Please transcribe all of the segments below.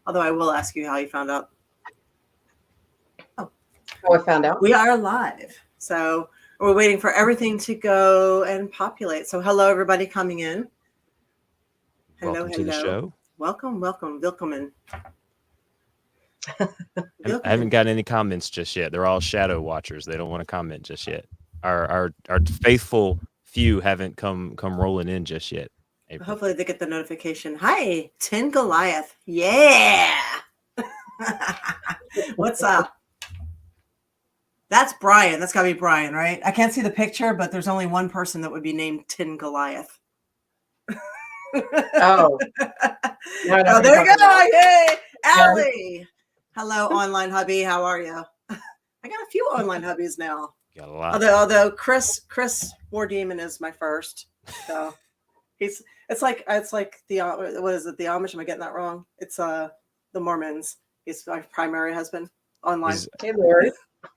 Although I will ask you how you found out. Oh, I found out. We are live. So we're waiting for everything to go and populate. So hello, everybody coming in. Welcome to the show. Welcome. Willkommen. I haven't gotten any comments just yet. They're all shadow watchers. They don't want to comment just yet. Our faithful few haven't come rolling in just yet. April. Hopefully they get the notification. Hi, Tin Goliath. Yeah. What's up? That's Brian. That's got to be Brian, right? I can't see the picture, but there's only one person that would be named Tin Goliath. Oh, there you go. Yay. Allie. Hello, online hubby. How are you? I got a few online hubbies now. Got a lot. Although Chris War Demon is my first. So it's like the what is it? The Amish? Am I getting that wrong? It's the Mormons. He's my primary husband online. Hey, Lord.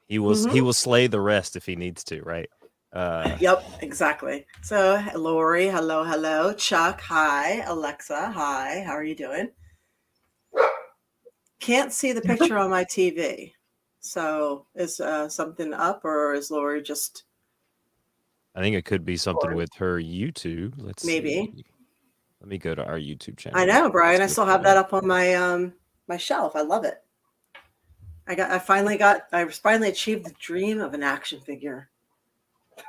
He will slay the rest if he needs to, right? Yep, exactly. So Lori, hello. Chuck, hi. Alexa, hi. How are you doing? Can't see the picture on my TV. So is something up, or is Lori just? I think it could be something with her YouTube. Let's maybe. See. Let me go to our YouTube channel. I know, Brian. I still have that up on my my shelf. I love it. I finally achieved the dream of an action figure.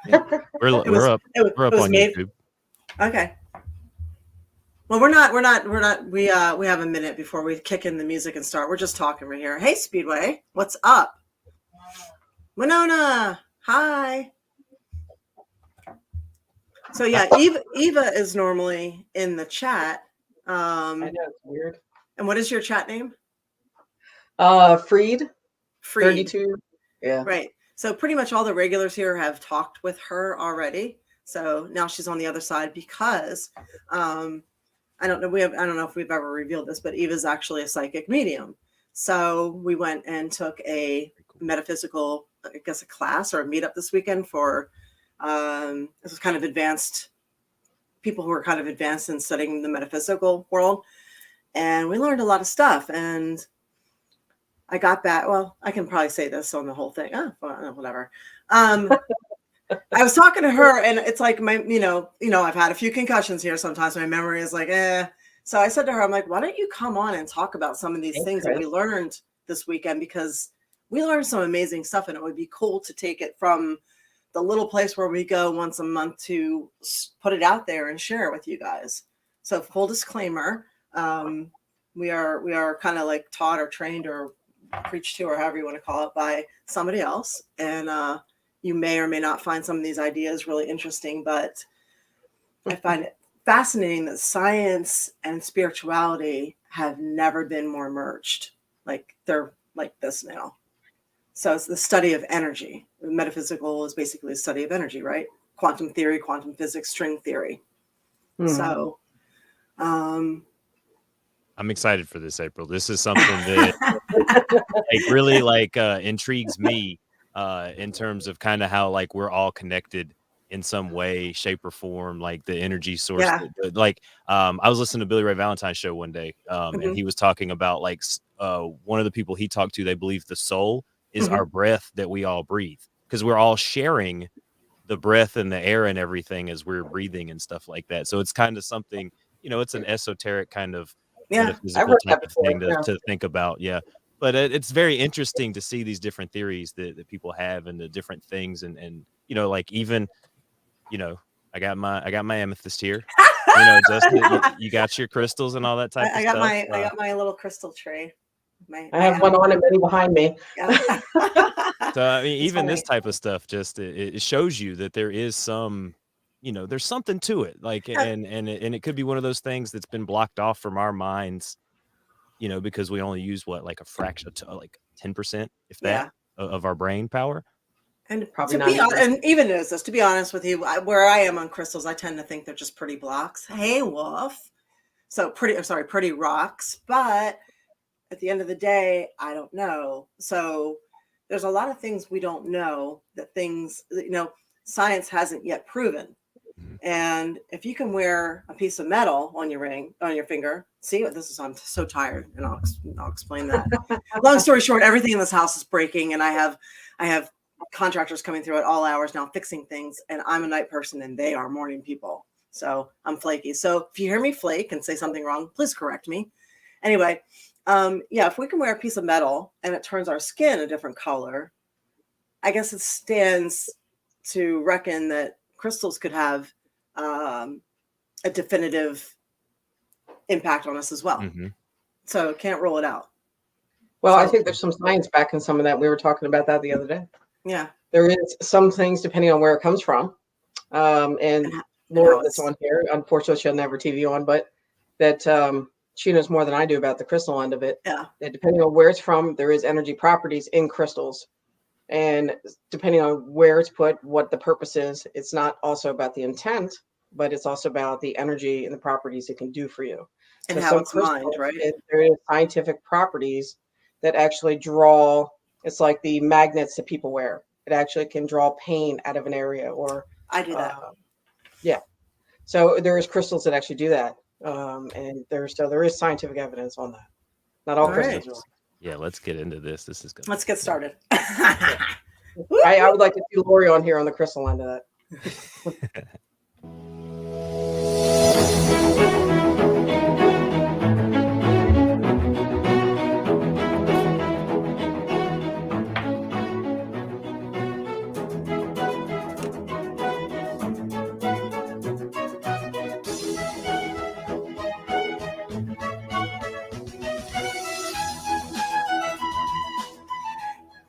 Yeah. We're up on YouTube. Okay. Well, we're not. We have a minute before we kick in the music and start. We're just talking right here. Hey, Speedway, what's up? Winona, hi. So yeah, Eva is normally in the chat. I know, it's weird. And what is your chat name? Freed. 32. Yeah. Right. So pretty much all the regulars here have talked with her already. So now she's on the other side because I don't know if we've ever revealed this, but Eva's actually a psychic medium. So we went and took a metaphysical, I guess, a class or a meetup this weekend for this was kind of advanced people who are kind of advanced in studying the metaphysical world. And we learned a lot of stuff. And I got back. Well, I can probably say this on the whole thing. Whatever. I was talking to her, and it's like my, I've had a few concussions here. Sometimes my memory is like, eh. So I said to her, I'm like, why don't you come on and talk about some of these things that we learned this weekend? Because we learned some amazing stuff, and it would be cool to take it from the little place where we go once a month to put it out there and share it with you guys. So full disclaimer, we are kind of like taught or trained or preached to, or however you want to call it, by somebody else. And you may or may not find some of these ideas really interesting, but I find it fascinating that science and spirituality have never been more merged. Like they're like this now. So it's the study of energy. Metaphysical is basically a study of energy, right? Quantum theory, quantum physics, string theory. So I'm excited for this, April. This is something that really intrigues me in terms of kind of how like we're all connected in some way, shape, or form, like the energy source. Yeah. I was listening to Billy Ray Valentine's show one day, and he was talking about like one of the people he talked to, they believe the soul is our breath that we all breathe, because we're all sharing the breath and the air and everything as we're breathing and stuff like that. So it's kind of something, it's an esoteric kind of metaphysical type of thing to think about. Yeah. But it's very interesting to see these different theories that people have and the different things. And like even, I got my amethyst here. You got your crystals and all that type of stuff. I got my little crystal tray. I have one on and many behind me. Yeah. So I mean, even this type of stuff just it shows you that there is some, there's something to it. Like, and it could be one of those things that's been blocked off from our minds, because we only use like a fraction to like 10%, if that, of our brain power. And probably and even as this, to be honest with you, where I am on crystals, I tend to think they're just pretty blocks. Hey, Wolf. So pretty rocks. But at the end of the day, I don't know. So there's a lot of things we don't know, that things, science hasn't yet proven. And if you can wear a piece of metal on your ring, on your finger, see what this is, I'm so tired, and I'll explain that. Long story short, everything in this house is breaking, and I have contractors coming through at all hours now fixing things, and I'm a night person and they are morning people. So I'm flaky. So if you hear me flake and say something wrong, please correct me. Anyway, if we can wear a piece of metal and it turns our skin a different color, I guess it stands to reckon that crystals could have a definitive impact on us as well. Mm-hmm. So can't rule it out. Well, I think there's some science back in some of that. We were talking about that the other day. Yeah. There is some things depending on where it comes from. And Laura that's on here, unfortunately she'll never TV on, but that she knows more than I do about the crystal end of it. Yeah. That depending on where it's from, there is energy properties in crystals. And depending on where it's put, what the purpose is, it's not also about the intent, but it's also about the energy and the properties it can do for you. And so how it's mined, right? There is scientific properties that actually draw, it's like the magnets that people wear. It actually can draw pain out of an area, or I do that. Yeah. So there is crystals that actually do that. And there is scientific evidence on that. Not all crystals are. Yeah, let's get into this. This is good. Let's get started. I would like to see Lori on here on the crystal end of that.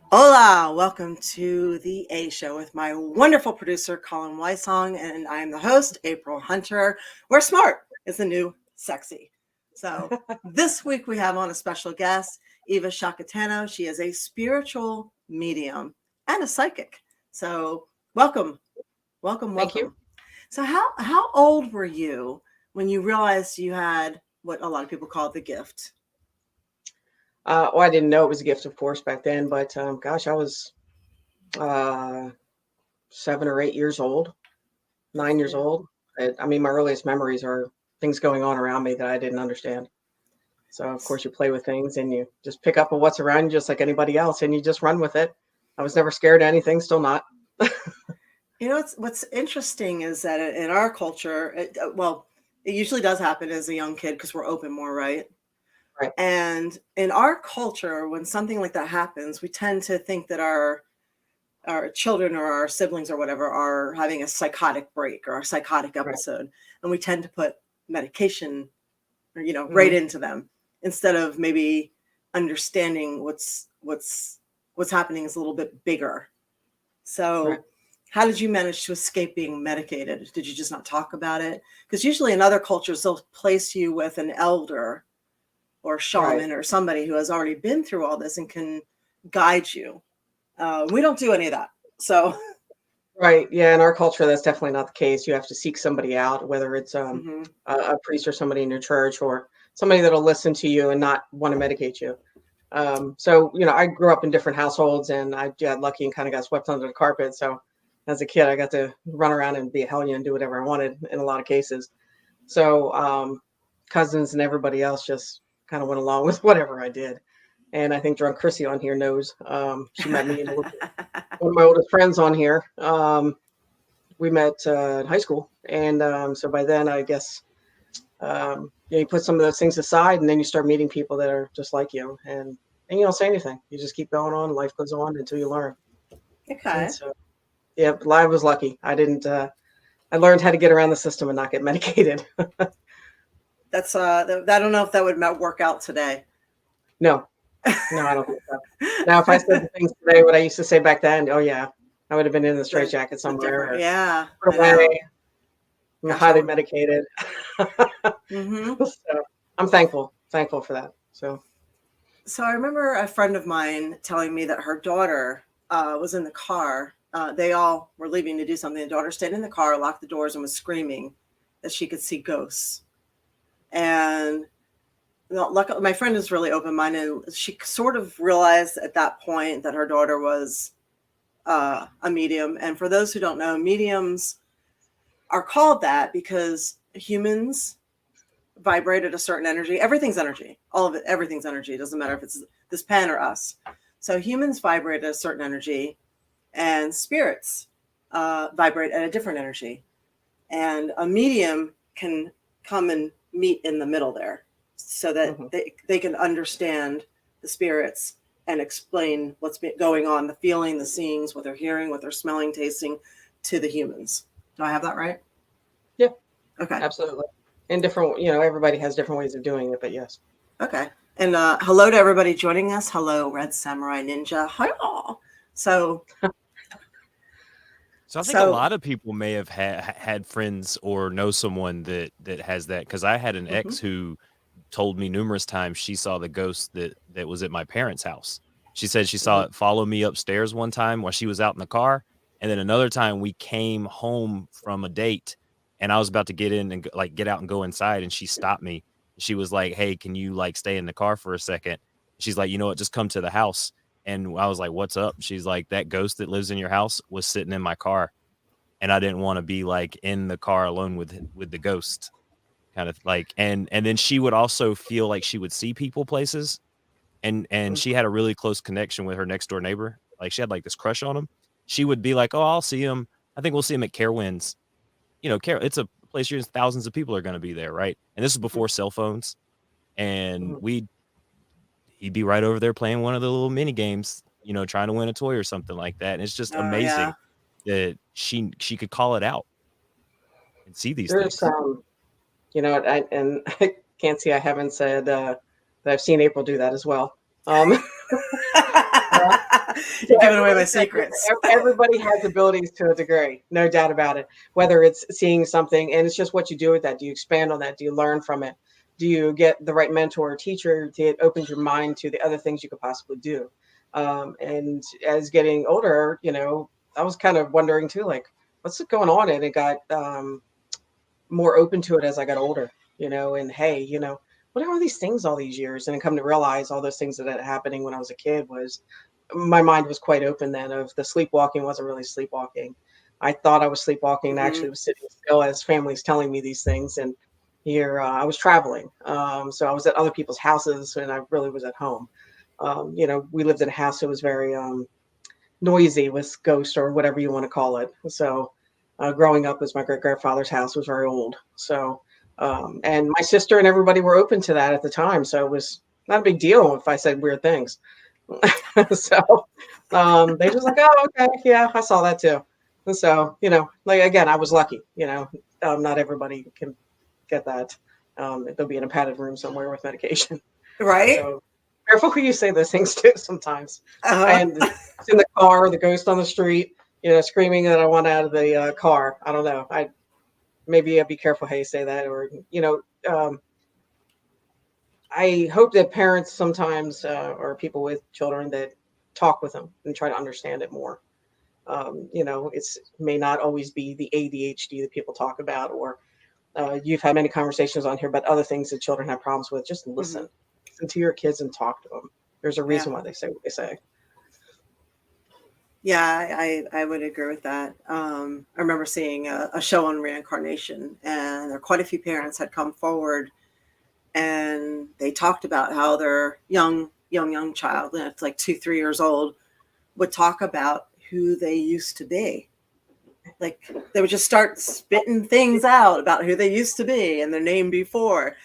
Hola, welcome to the A Show with my wonderful producer, Colin Weissong, and I'm the host, April Hunter, where smart is the new sexy. So this week we have on a special guest, Eva Shokitano. She is a spiritual medium and a psychic. So welcome. Thank you. So how old were you when you realized you had what a lot of people call the gift? Well, I didn't know it was a gift, of course, back then, but gosh, I was 7 or 8 years old, 9 years old. I mean, my earliest memories are things going on around me that I didn't understand. So, of course, you play with things and you just pick up on what's around you just like anybody else, and you just run with it. I was never scared of anything, still not. You know, what's interesting is that in our culture, it usually does happen as a young kid because we're open more, right? Right. And in our culture, when something like that happens, we tend to think that our children or our siblings or whatever are having a psychotic break or a psychotic episode. Right. And we tend to put medication or, right into them instead of maybe understanding what's happening is a little bit bigger. So right. How did you manage to escape being medicated? Did you just not talk about it? Because usually in other cultures, they'll place you with an elder or shaman or somebody who has already been through all this and can guide you. We don't do any of that. So. Right. Yeah. In our culture, that's definitely not the case. You have to seek somebody out, whether it's a priest or somebody in your church or somebody that'll listen to you and not want to medicate you. So, I grew up in different households and I got lucky and kind of got swept under the carpet. So as a kid, I got to run around and be a hellion and do whatever I wanted in a lot of cases. So cousins and everybody else just kind of went along with whatever I did. And I think Drunk Chrissy on here knows. She met me, one of my oldest friends on here. We met in high school. And so by then, I guess, you put some of those things aside and then you start meeting people that are just like you. And you don't say anything. You just keep going on. Life goes on until you learn. Okay. And so, yeah, I was lucky. I learned how to get around the system and not get medicated. That's I don't know if that would work out today. No, I don't think so. Now, if I said the things today, what I used to say back then, oh yeah, I would have been in the straitjacket somewhere. Yeah. Highly medicated. So I'm thankful for that. So I remember a friend of mine telling me that her daughter was in the car. They all were leaving to do something. The daughter stayed in the car, locked the doors, and was screaming that she could see ghosts. And luckily, my friend is really open-minded. She sort of realized at that point that her daughter was a medium. And for those who don't know, mediums are called that because humans vibrate at a certain energy. Everything's energy. All of it, everything's energy. It doesn't matter if it's this pen or us. So humans vibrate at a certain energy, and spirits vibrate at a different energy. And a medium can come and meet in the middle there so that they can understand the spirits and explain what's going on, the feeling, the seeings, what they're hearing, what they're smelling, tasting to the humans. Do I have that right? Yeah. Okay. Absolutely. And different, everybody has different ways of doing it, but yes. Okay. And hello to everybody joining us. Hello, Red Samurai Ninja. Hi. So I think a lot of people may have had friends or know someone that has that, because I had an ex who told me numerous times she saw the ghost that was at my parents' house. She said she saw it follow me upstairs one time while she was out in the car, and then another time we came home from a date, and I was about to get in and get out and go inside, and she stopped me. She was like, "Hey, can you stay in the car for a second?" She's like, "You know what? Just come to the house." And I was like, "What's up?" She's like, "That ghost that lives in your house was sitting in my car, and I didn't want to be in the car alone with the ghost." Kind of and then she would also feel like she would see people places, and she had a really close connection with her next door neighbor. She had this crush on him. She would be like, "Oh, I'll see him. I think we'll see him at Carowinds." It's a place thousands of people are going to be there, right? And this is before cell phones, and he'd be right over there playing one of the little mini games, trying to win a toy or something like that. And it's just amazing that she could call it out and see these things. I can't see I haven't said that I've seen April do that as well. You're giving away my secrets. Everybody has abilities to a degree, no doubt about it. Whether it's seeing something, and it's just what you do with that. Do you expand on that? Do you learn from it? Do you get the right mentor or teacher that opens your mind to the other things you could possibly do? And as getting older, I was kind of wondering too, what's going on? And it got more open to it as I got older, and hey, what are all these things all these years? And I come to realize all those things that had happening when I was a kid my mind was quite open then. Of the sleepwalking wasn't really sleepwalking. I thought I was sleepwalking and actually was sitting still as families telling me these things. And here I was traveling. So I was at other people's houses and I really was at home. We lived in a house that was very noisy with ghosts or whatever you want to call it. So growing up as my great-grandfather's house was very old. So, and my sister and everybody were open to that at the time. So it was not a big deal if I said weird things. So they just oh, okay, yeah, I saw that too. And so, again, I was lucky, not everybody can get that. They'll be in a padded room somewhere with medication. Right. So careful who you say those things to sometimes. And it's in the car, the ghost on the street, screaming that I want out of the car. I don't know. Maybe I'd be careful how you say that, or, I hope that parents sometimes, or people with children, that talk with them and try to understand it more. It's may not always be the ADHD that people talk about, or you've had many conversations on here about other things that children have problems with. Just listen to your kids and talk to them. There's a reason why they say what they say. Yeah, I would agree with that. I remember seeing a show on reincarnation, and there are quite a few parents had come forward, and they talked about how their young child, and it's 2-3 years old, would talk about who they used to be. They would just start spitting things out about who they used to be and their name before.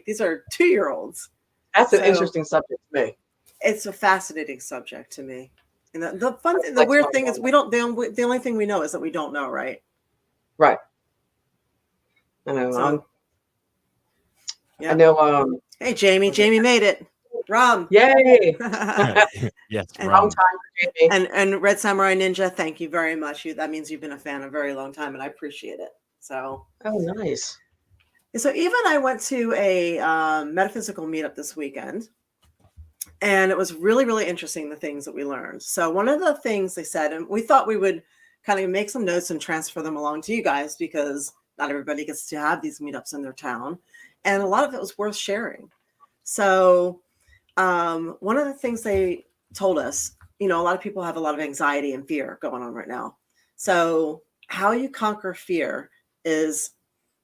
These are 2-year-olds. That's an interesting subject to me. It's a fascinating subject to me. And the weird thing is the only thing we know is that we don't know, right? Right. I know. So, I know. Hey, Jamie. Jamie made it. Rom. Yay. Yes. And, long time for Jamie. And Red Samurai Ninja, thank you very much. That means you've been a fan a very long time, and I appreciate it. So. Oh, nice. So Eva and I went to a metaphysical meetup this weekend. And it was really, really interesting, the things that we learned. So one of the things they said, and we thought we would kind of make some notes and transfer them along to you guys, because not everybody gets to have these meetups in their town. And a lot of it was worth sharing. So one of the things they told us, a lot of people have a lot of anxiety and fear going on right now. So how you conquer fear is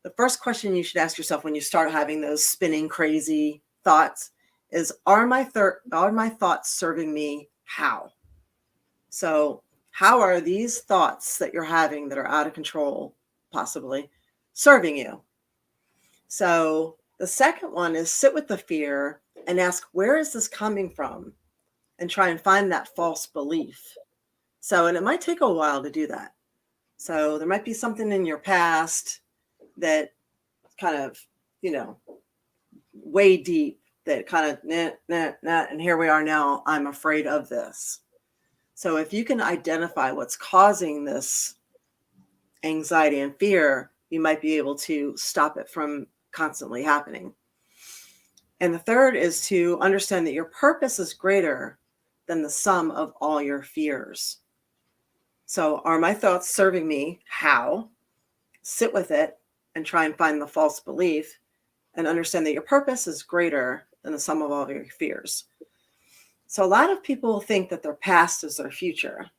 the first question you should ask yourself when you start having those spinning crazy thoughts is, are my thoughts serving me? How? So how are these thoughts that you're having that are out of control, possibly, serving you? So the second one is sit with the fear and ask, where is this coming from? And try and find that false belief. So, and it might take a while to do that. So there might be something in your past that kind of, way deep, that kind of, and here we are now, I'm afraid of this. So if you can identify what's causing this anxiety and fear, you might be able to stop it from constantly happening. And the third is to understand that your purpose is greater than the sum of all your fears. So are my thoughts serving me? How? Sit with it and try and find the false belief and understand that your purpose is greater than the sum of all of your fears. So a lot of people think that their past is their future,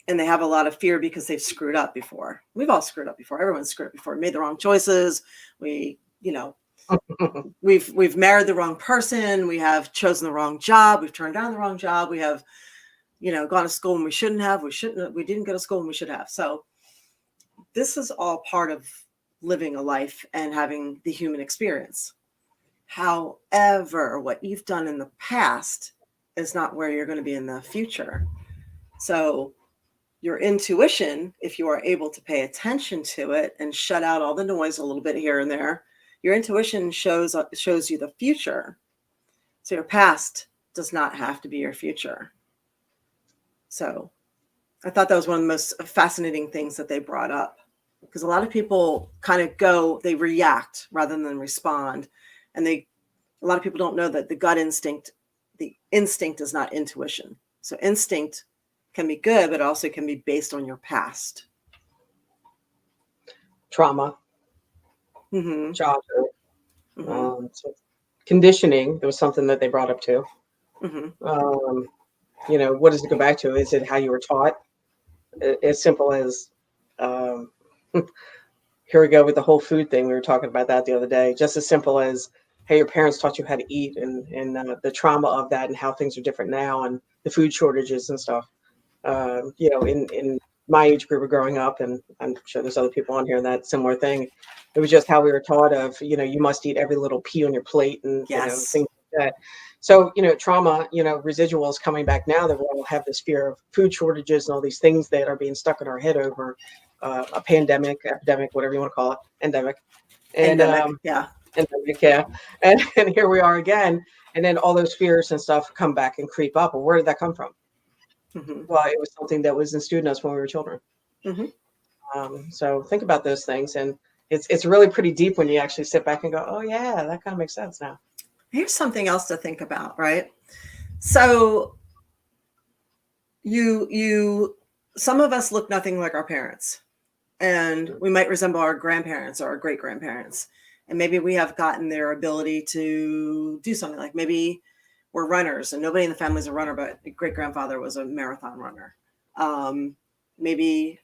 and they have a lot of fear because they've screwed up before. We've all screwed up before. Everyone's screwed up before. Made the wrong choices. We've married the wrong person. We have chosen the wrong job. We've turned down the wrong job. We have, gone to school when we shouldn't have. We didn't go to school when we should have. So this is all part of living a life and having the human experience. However, what you've done in the past is not where you're going to be in the future. So your intuition, if you are able to pay attention to it and shut out all the noise a little bit here and there, your intuition shows you the future. So your past does not have to be your future. So I thought that was one of the most fascinating things that they brought up, because a lot of people kind of they react rather than respond. And a lot of people don't know that the instinct is not intuition. So instinct can be good, but also can be based on your past. Trauma. Mm-hmm. Childhood. Mm-hmm. So conditioning, there was something that they brought up too. Mm-hmm. What does it go back to? Is it how you were taught? As simple as, here we go with the whole food thing. We were talking about that the other day. Just as simple as, hey, your parents taught you how to eat, and the trauma of that, and how things are different now, and the food shortages and stuff. In my age group of growing up, and I'm sure there's other people on here in that similar thing. It was just how we were taught of, you must eat every little pea on your plate, and Yes. things like that. So, trauma, residuals coming back now that we all have this fear of food shortages and all these things that are being stuck in our head over a pandemic, epidemic, whatever you want to call it, endemic. And Endemic, yeah. Endemic, yeah. And here we are again. And then all those fears and stuff come back and creep up. Well, where did that come from? Mm-hmm. Well, it was something that was instilled in us when we were children. Mm-hmm. So think about those things. And it's really pretty deep when you actually sit back and go, oh, yeah, that kind of makes sense now. Here's something else to think about, right? So some of us look nothing like our parents, and we might resemble our grandparents or our great grandparents. And maybe we have gotten their ability to do something, like maybe we're runners and nobody in the family is a runner, but a great grandfather was a marathon runner. Maybe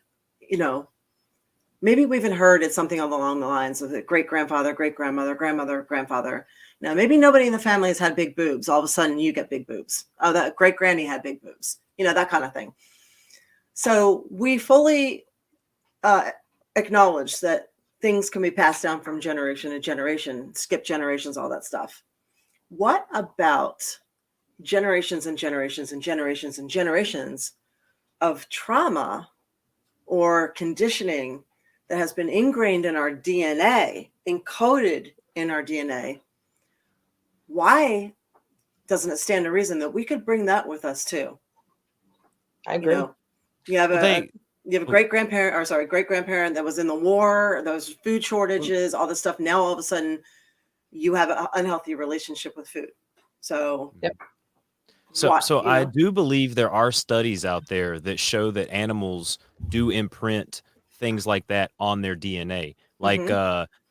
we've even heard it's something along the lines of the great grandfather, great grandmother, grandmother, grandfather. Now, maybe nobody in the family has had big boobs. All of a sudden you get big boobs. Oh, that great granny had big boobs, that kind of thing. So we fully acknowledge that things can be passed down from generation to generation, skip generations, all that stuff. What about generations and generations and generations and generations of trauma or conditioning that has been ingrained in our DNA, encoded in our DNA? Why doesn't it stand to reason that we could bring that with us too? I agree. You have a great grandparent that was in the war, those food shortages, all this stuff. Now all of a sudden you have an unhealthy relationship with food. So, yep. So I do believe there are studies out there that show that animals do imprint things like that on their DNA, like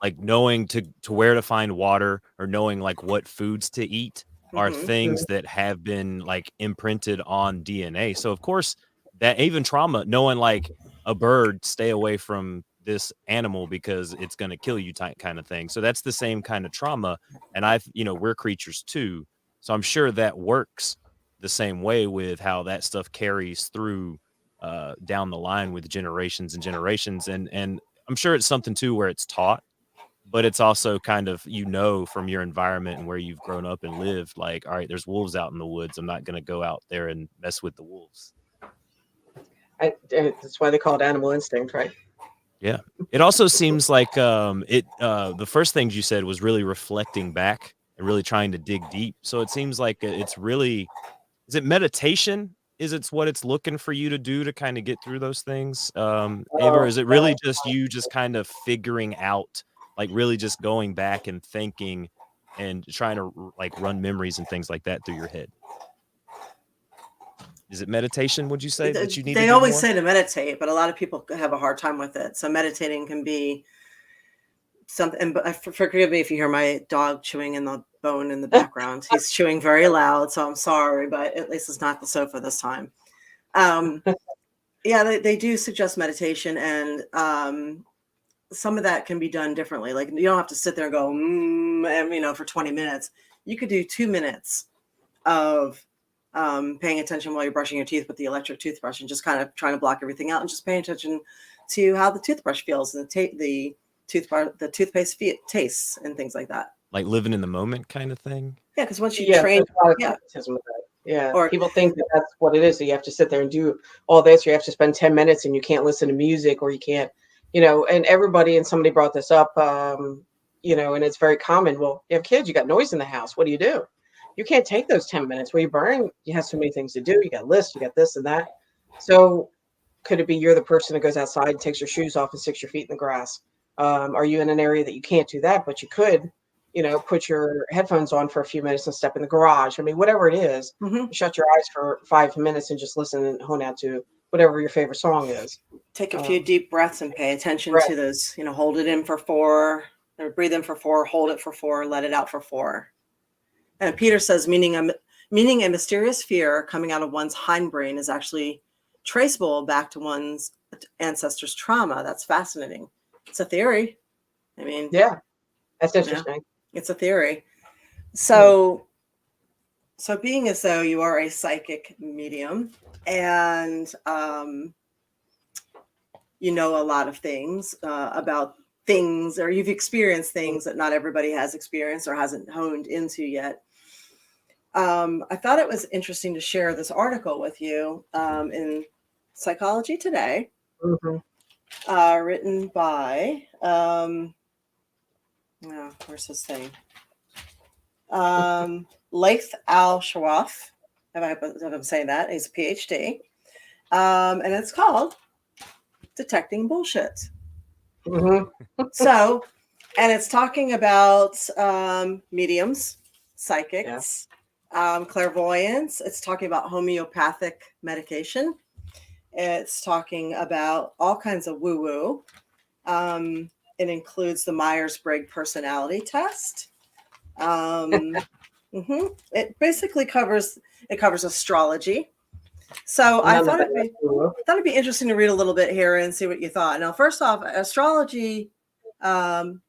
like knowing to where to find water, or knowing like what foods to eat are things that have been like imprinted on DNA. So of course that even trauma, knowing like a bird, stay away from this animal because it's going to kill you kind of thing. So that's the same kind of trauma. And we're creatures too. So I'm sure that works the same way with how that stuff carries through down the line with generations and generations. And I'm sure it's something too where it's taught, but it's also kind of, from your environment and where you've grown up and lived, like, all right, there's wolves out in the woods. I'm not going to go out there and mess with the wolves. That's why they call it animal instinct, right? Yeah. It also seems like the first things you said was really reflecting back and really trying to dig deep. So it seems like it's really, is it meditation? Is it's what it's looking for you to do to kind of get through those things? Ava, or is it really just you just kind of figuring out, like really just going back and thinking and trying to like run memories and things like that through your head? Is it meditation, would you say, that you need? They always say to meditate, but a lot of people have a hard time with it. So meditating can be something, but forgive me if you hear my dog chewing in the bone in the background. He's chewing very loud, so I'm sorry, but at least it's not the sofa this time. Yeah, they do suggest meditation, and some of that can be done differently. Like, you don't have to sit there and go, and, for 20 minutes. You could do 2 minutes of paying attention while you're brushing your teeth with the electric toothbrush and just kind of trying to block everything out and just paying attention to how the toothbrush feels and the toothpaste tastes and things like that. Like living in the moment kind of thing. Yeah, because once you train, Or people think that that's what it is. So you have to sit there and do all this. You have to spend 10 minutes and you can't listen to music, or you can't, and everybody, and somebody brought this up, and it's very common. Well, you have kids, you got noise in the house. What do? You can't take those 10 minutes where you're burning. You have so many things to do. You got lists, you got this and that. So could it be you're the person that goes outside and takes your shoes off and sticks your feet in the grass? Are you in an area that you can't do that, but you could, put your headphones on for a few minutes and step in the garage? I mean, whatever it is, shut your eyes for 5 minutes and just listen and hone out to whatever your favorite song is. Take a few deep breaths and pay attention to those, hold it in for 4, or breathe in for 4, hold it for 4, let it out for 4. And Peter says, meaning a mysterious fear coming out of one's hindbrain is actually traceable back to one's ancestors' trauma. That's fascinating. It's a theory. I mean, yeah, that's interesting. It's a theory. So being as though you are a psychic medium and you know a lot of things about things, or you've experienced things that not everybody has experienced or hasn't honed into yet. I thought it was interesting to share this article with you in Psychology Today, written by, where's this thing? Laith Al-Shawaf, if I'm saying that. He's a PhD. And it's called Detecting Bullshit. So, and it's talking about mediums, psychics, clairvoyance. It's talking about homeopathic medication. It's talking about all kinds of woo-woo. It includes the Myers-Briggs personality test. It basically covers astrology. So I thought it'd be interesting to read a little bit here and see what you thought. Now, first off, astrology, the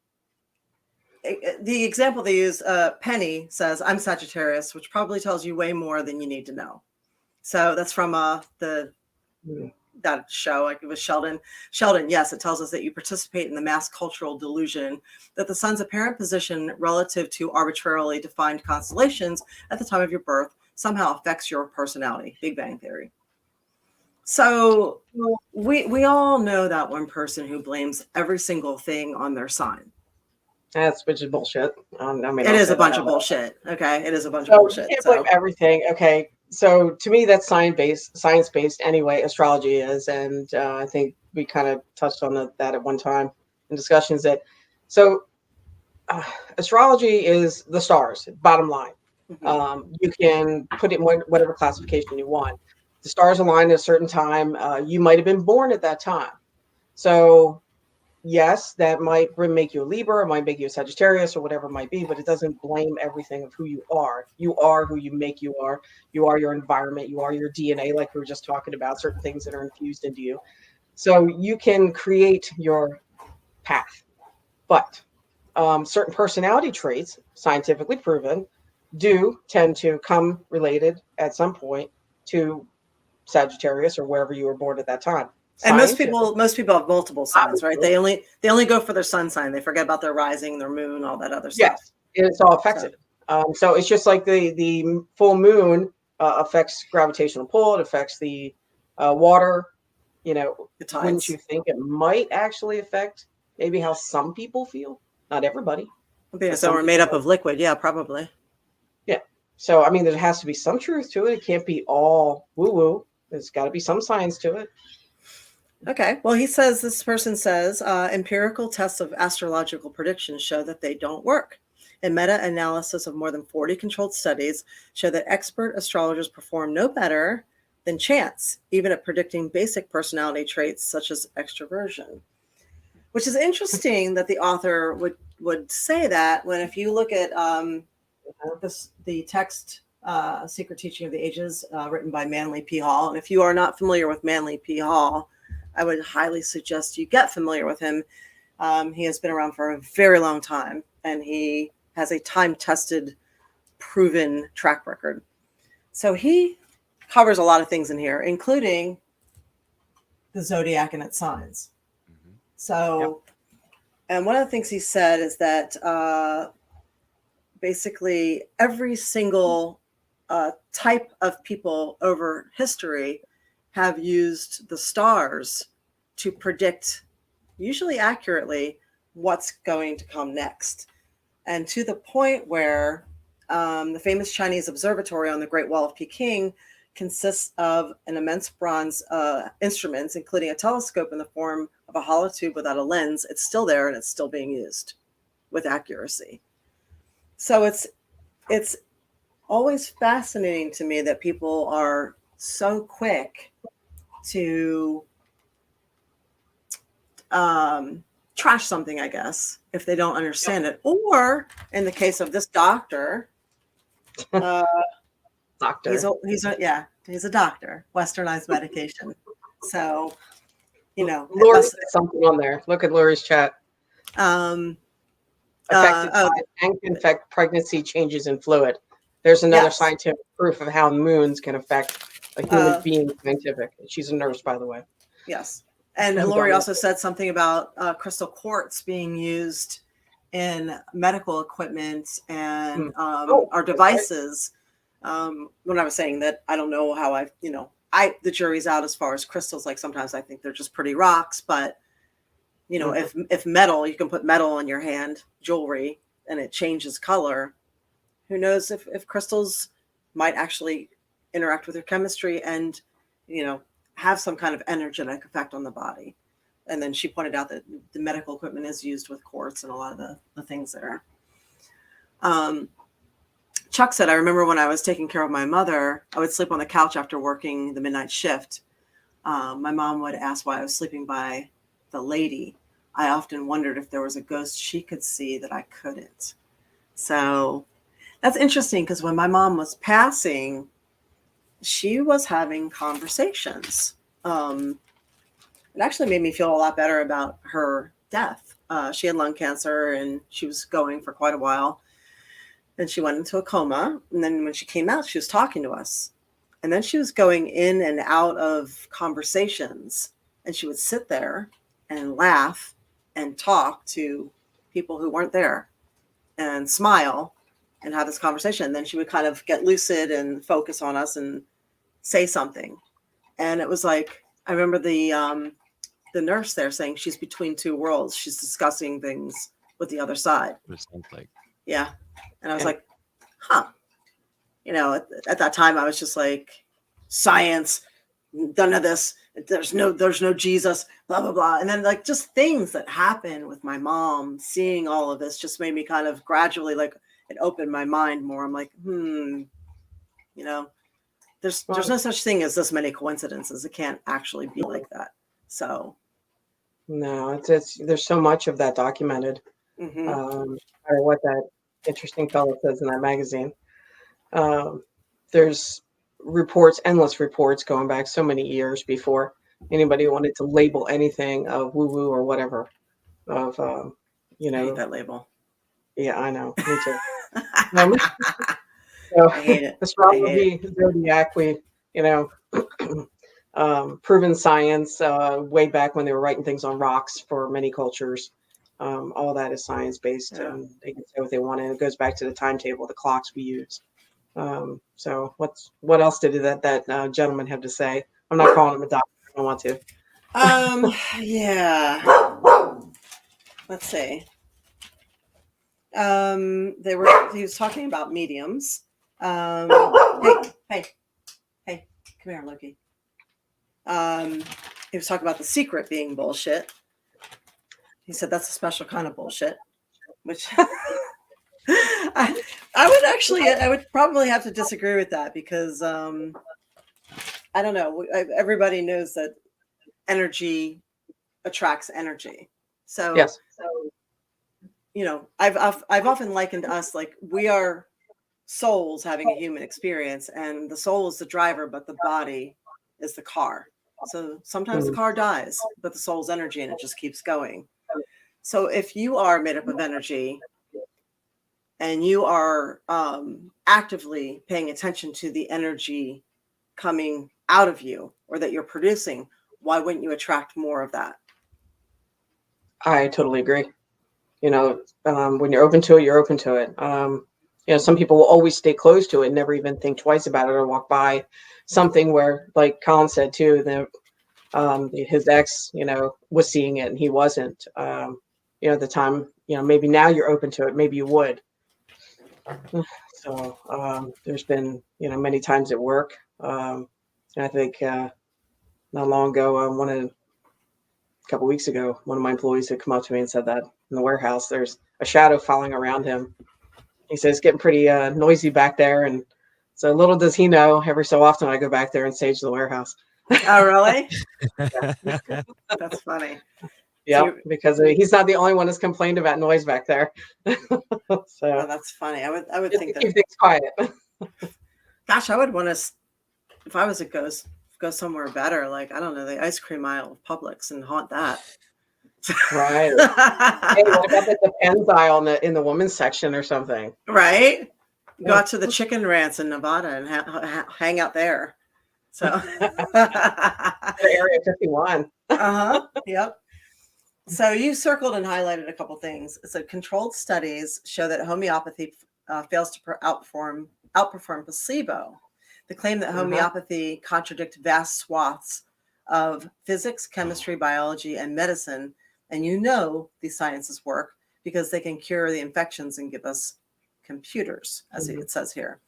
example they use, Penny says, I'm Sagittarius, which probably tells you way more than you need to know. So that's from that show, like it was Sheldon. Yes, it tells us that you participate in the mass cultural delusion that the sun's apparent position relative to arbitrarily defined constellations at the time of your birth somehow affects your personality. Big Bang Theory. So we all know that one person who blames every single thing on their sign. Which is bullshit. It is a bunch of bullshit. Okay, it is a bunch of bullshit. You can't blame everything. Okay, so to me, that's science-based anyway. Astrology is, and I think we kind of touched on that at one time in discussions. Astrology is the stars. Bottom line. You can put it in whatever classification you want. The stars align at a certain time. You might have been born at that time. So yes, that might make you a Libra, it might make you a Sagittarius or whatever it might be, but it doesn't blame everything of who you are. You are who you make you are. You are your environment. You are your DNA, like we were just talking about, certain things that are infused into you. So you can create your path. But certain personality traits, scientifically proven, do tend to come related at some point to Sagittarius or wherever you were born at that time. And most people have multiple signs, right? Obviously. They only go for their sun sign. They forget about their rising, their moon, all that other stuff. Yes, it's all affected. So it's just like the full moon affects gravitational pull. It affects the water. You know, The tides. wouldn't you think it might actually affect maybe how some people feel? Not everybody. So we're made up of liquid. Yeah, probably. Yeah. So, I mean, there has to be some truth to it. It can't be all woo-woo. There's got to be some science to it. Okay. Well, this person says, empirical tests of astrological predictions show that they don't work. A meta-analysis of more than 40 controlled studies show that expert astrologers perform no better than chance, even at predicting basic personality traits such as extroversion. Which is interesting that the author would say that, when if you look at the text Secret Teaching of the Ages, written by Manly P. Hall. And if you are not familiar with Manly P. Hall, I would highly suggest you get familiar with him. He has been around for a very long time, and he has a time-tested, proven track record. So he covers a lot of things in here, including the zodiac and its signs. Mm-hmm. So, and one of the things he said is that basically every single type of people over history have used the stars to predict, usually accurately, what's going to come next. And to the point where the famous Chinese observatory on the Great Wall of Peking consists of an immense bronze instruments, including a telescope in the form of a hollow tube without a lens. It's still there, and it's still being used with accuracy. So it's always fascinating to me that people are so quick to trash something, I guess, if they don't understand it. Or in the case of this doctor, he's a doctor, westernized medication. So, you know, Lori said something on there. Look at Lori's chat. Affected and can affect pregnancy changes in fluid. There's another scientific proof of how moons can affect a human being scientific. She's a nurse, by the way. Yes. And Lori also said something about crystal quartz being used in medical equipment and our devices. Right. When I was saying that, I don't know how the jury's out as far as crystals. Like sometimes I think they're just pretty rocks, but you know, if metal, you can put metal in your hand, jewelry, and it changes color. Who knows if crystals might actually interact with your chemistry and, you know, have some kind of energetic effect on the body. And then she pointed out that the medical equipment is used with quartz and a lot of the things there. Chuck said, I remember when I was taking care of my mother, I would sleep on the couch after working the midnight shift. My mom would ask why I was sleeping by the lady. I often wondered if there was a ghost she could see that I couldn't. So that's interesting, because when my mom was passing, she was having conversations. It actually made me feel a lot better about her death. She had lung cancer, and she was going for quite a while. And she went into a coma. And then when she came out, she was talking to us. And then she was going in and out of conversations. And she would sit there and laugh and talk to people who weren't there and smile and have this conversation. And then she would kind of get lucid and focus on us and say something. And it was like, I remember the nurse there saying she's between two worlds. She's discussing things with the other side. It sounds like. Yeah. And I was like, huh. You know, at that time I was just like, science, none of this. There's no Jesus, blah, blah, blah. And then like just things that happened with my mom, seeing all of this just made me kind of gradually, like, it opened my mind more. I'm like, you know, there's no such thing as this many coincidences. It can't actually be like that. So. No, there's so much of that documented. Mm-hmm. Or what that interesting fellow says in that magazine. There's endless reports going back so many years before anybody wanted to label anything of woo-woo or whatever. of, you I hate know, that label. yeah, I know, me too. So I hate it. I hate it. astrology, zodiac, we, you know, proven science, way back when they were writing things on rocks for many cultures. All that is science based, Yeah. and they can say what they want, and it goes back to the timetable, the clocks we use. So what else did that gentleman have to say? I'm not calling him a doctor. I don't want to. Yeah. Let's see. He was talking about mediums. Hey, come here, Loki. He was talking about The Secret being bullshit. He said that's a special kind of bullshit, which I would probably have to disagree with that because I don't know. Everybody knows that energy attracts energy. So Yes. you know, I've often likened us like we are souls having a human experience, and the soul is the driver, but the body is the car. So sometimes the car dies, but the soul's energy and it just keeps going. So if you are made up of energy and you are actively paying attention to the energy coming out of you or that you're producing, why wouldn't you attract more of that? I totally agree. You know, when you're open to it, you're open to it. You know, some people will always stay close to it and never even think twice about it or walk by something where, like Colin said too, that his ex, you know, was seeing it and he wasn't. You know, at the time, you know, maybe now you're open to it, maybe you would. So there's been, you know, many times at work. And I think not long ago, a couple weeks ago, one of my employees had come up to me and said that in the warehouse, there's a shadow following around him. He says it's getting pretty noisy back there. And so little does he know, every so often I go back there and sage the warehouse. Oh, really? That's funny. Yeah, because he's not the only one that's complained about noise back there. So that's funny. I would think that keep things quiet. Gosh, I would want to, if I was a ghost, go somewhere better. Like, I don't know, the ice cream aisle of Publix and haunt that. Right. Hey, what about the Pens aisle in the women's section or something? Right. Go out to the chicken ranch in Nevada and hang out there. So Area 51. Yep. So you circled and highlighted a couple things. So controlled studies show that homeopathy fails to outperform placebo. The claim that homeopathy contradicts vast swaths of physics, chemistry, biology, and medicine. And you know these sciences work because they can cure the infections and give us computers, as it says here.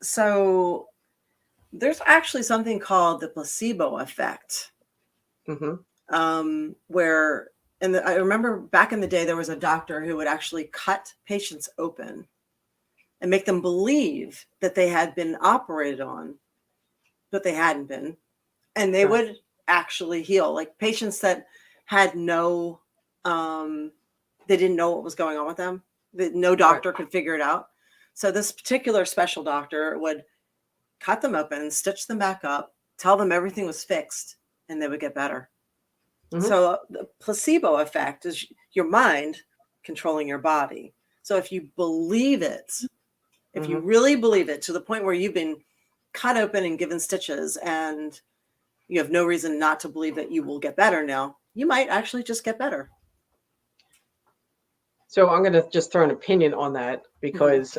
So there's actually something called the placebo effect. Where I remember back in the day, there was a doctor who would actually cut patients open and make them believe that they had been operated on, but they hadn't been. And they would actually heal, like patients that had no, they didn't know what was going on with them. No doctor could figure it out. So this particular special doctor would cut them open, stitch them back up, tell them everything was fixed, and they would get better. So the placebo effect is your mind controlling your body. So if you believe it, if you really believe it to the point where you've been cut open and given stitches and you have no reason not to believe that you will get better now, you might actually just get better. So I'm going to just throw an opinion on that because,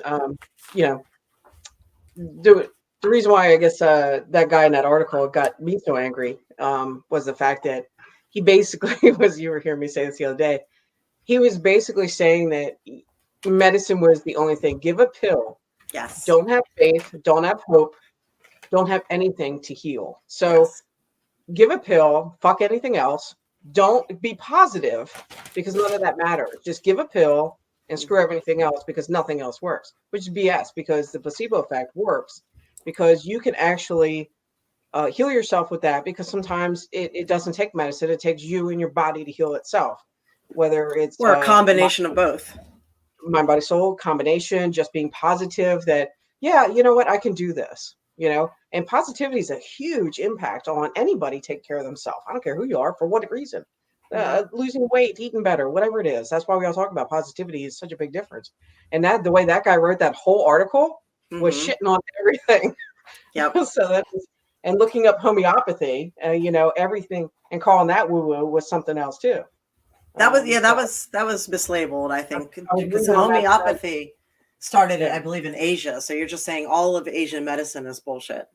you know, the reason why I guess that guy in that article got me so angry was the fact that he basically was, you were hearing me say this the other day, he was basically saying that medicine was the only thing. Give a pill. Yes. Don't have faith. Don't have hope. Don't have anything to heal. So give a pill. Fuck anything else. Don't be positive because none of that matters. Just give a pill and screw everything else because nothing else works, which is BS because the placebo effect works because you can actually heal yourself with that because sometimes it doesn't take medicine. It takes you and your body to heal itself, whether it's or a combination of both. Mind, body, soul combination, just being positive that, yeah, you know what, I can do this, you know, and positivity is a huge impact on anybody taking care of themselves. I don't care who you are, for what reason. losing weight, eating better, whatever it is. That's why we all talk about positivity is such a big difference. And that the way that guy wrote that whole article was shitting on everything. Yep. So that was, and looking up homeopathy, everything, and calling that woo woo was something else too. That was that was mislabeled, I think, because reading on that homeopathy started, I believe, in Asia. So you're just saying all of Asian medicine is bullshit.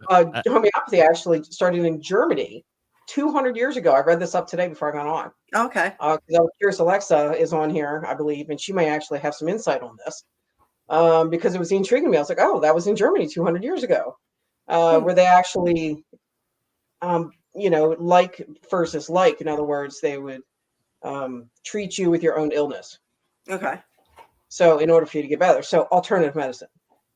Homeopathy actually started in Germany 200 years ago. I read this up today before I got on. Okay. Because I was curious, Alexa is on here, I believe, and she may actually have some insight on this. Because it was intriguing me. I was like, oh, that was in Germany 200 years ago, where they actually, like versus like. In other words, they would treat you with your own illness. Okay. So in order for you to get better, so alternative medicine.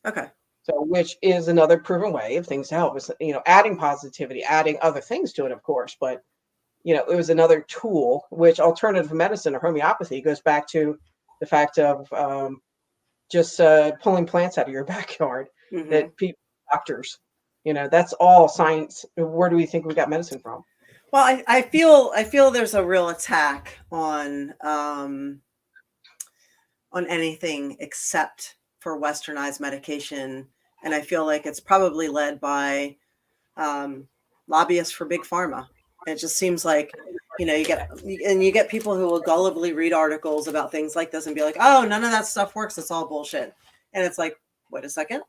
Okay. So which is another proven way of things to help. Is adding positivity, adding other things to it, of course, but it was another tool. Which alternative medicine or homeopathy goes back to the fact of just pulling plants out of your backyard. That people, doctors, that's all science. Where do we think we got medicine from? Well, I feel there's a real attack on anything except for westernized medication, and I feel like it's probably led by lobbyists for big pharma. It just seems like you get people who will gullibly read articles about things like this and be like, oh, none of that stuff works, it's all bullshit. And it's like, wait a second,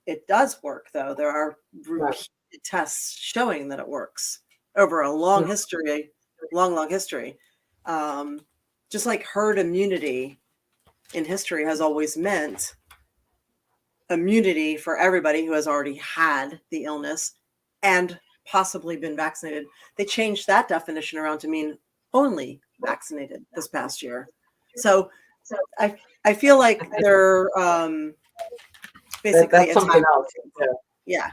it does work though. There are repeated tests showing that it works over a long history. Just like herd immunity in history has always meant immunity for everybody who has already had the illness and possibly been vaccinated. They changed that definition around to mean only vaccinated this past year. So I feel like they're basically something else. Yeah.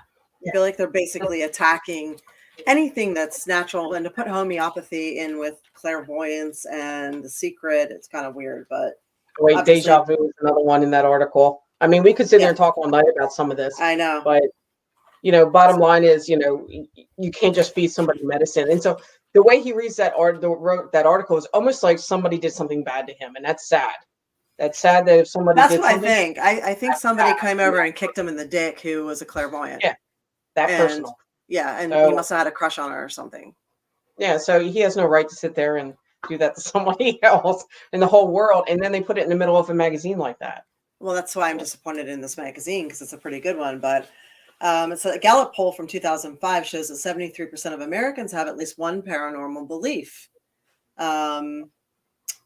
I feel like they're basically attacking anything that's natural, and to put homeopathy in with clairvoyance and The Secret, it's kind of weird. But wait, deja vu is another one in that article. I mean, we could sit there and talk all night about some of this. I know, but bottom line is, you can't just feed somebody medicine. And so the way he reads wrote that article is almost like somebody did something bad to him, and that's sad. That's sad that if somebody that's did what something, I think. I think somebody came over and kicked him in the dick who was a clairvoyant. Yeah, personal. Yeah, and so, he must have had a crush on her or something. Yeah, so he has no right to sit there and do that to somebody else in the whole world, and then they put it in the middle of a magazine like that. Well, that's why I'm disappointed in this magazine, because it's a pretty good one. But it's a Gallup poll from 2005 shows that 73% of Americans have at least one paranormal belief.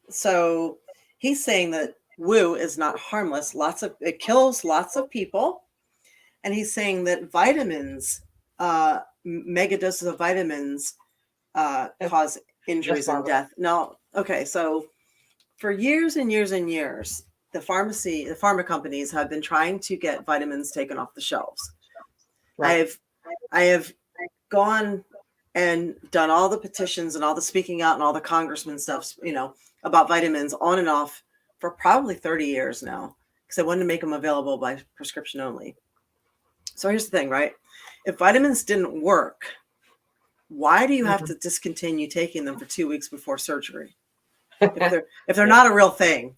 So he's saying that woo is not harmless. It kills lots of people. And he's saying that vitamins, mega doses of vitamins cause injuries and death. Now, okay, so for years and years and years, the pharma companies have been trying to get vitamins taken off the shelves. Right. I have gone and done all the petitions and all the speaking out and all the congressman stuff, about vitamins on and off for probably 30 years now, because I wanted to make them available by prescription only. So here's the thing, right? If vitamins didn't work, why do you have to discontinue taking them for 2 weeks before surgery? If they're not a real thing,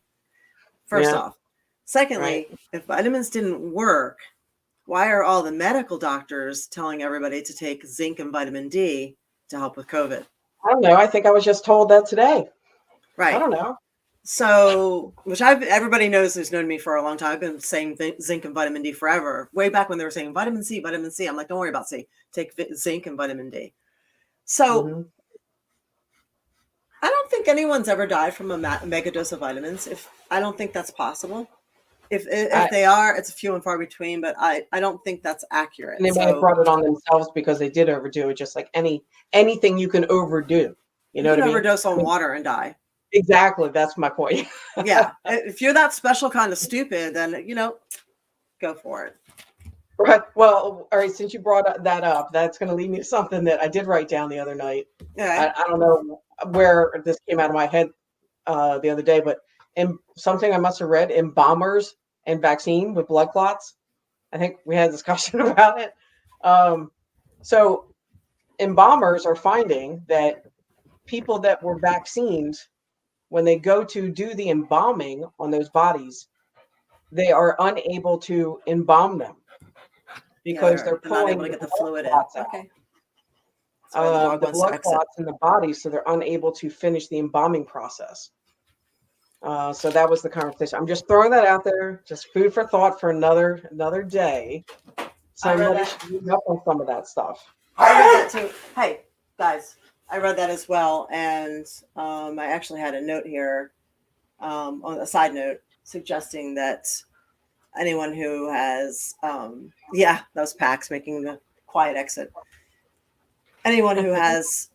first off. Secondly, if vitamins didn't work, why are all the medical doctors telling everybody to take zinc and vitamin D to help with COVID? I don't know. I think I was just told that today. Right. I don't know. So, everybody knows who's known me for a long time. I've been saying zinc and vitamin D forever. Way back when they were saying vitamin C. I'm like, don't worry about C. Take zinc and vitamin D. So, I don't think anyone's ever died from a mega dose of vitamins. I don't think that's possible. If they are, it's few and far between. But I don't think that's accurate. And they may have brought it on themselves because they did overdo it. Just like anything you can overdo. You know what I mean? Overdose on water and die. Exactly. That's my point. Yeah. If you're that special kind of stupid, then, go for it. Right. Well, all right. Since you brought that up, that's going to lead me to something that I did write down the other night. Yeah. I don't know where this came out of my head the other day, but something I must have read, embalmers and vaccine with blood clots. I think we had a discussion about it. So embalmers are finding that people that were vaccinated, when they go to do the embalming on those bodies, they are unable to embalm them because they're not pulling able to the get the blood fluid in. clots out. Okay. That's why the dog The wants to blood exit. clots in the body, so they're unable to finish the embalming process. So that was the conversation. I'm just throwing that out there, just food for thought for another day. Somebody should read up on some of that stuff. I read that too. Hey, guys, I read that as well, and I actually had a note here, on a side note, suggesting that anyone who has, that was Pax making the quiet exit. Anyone who has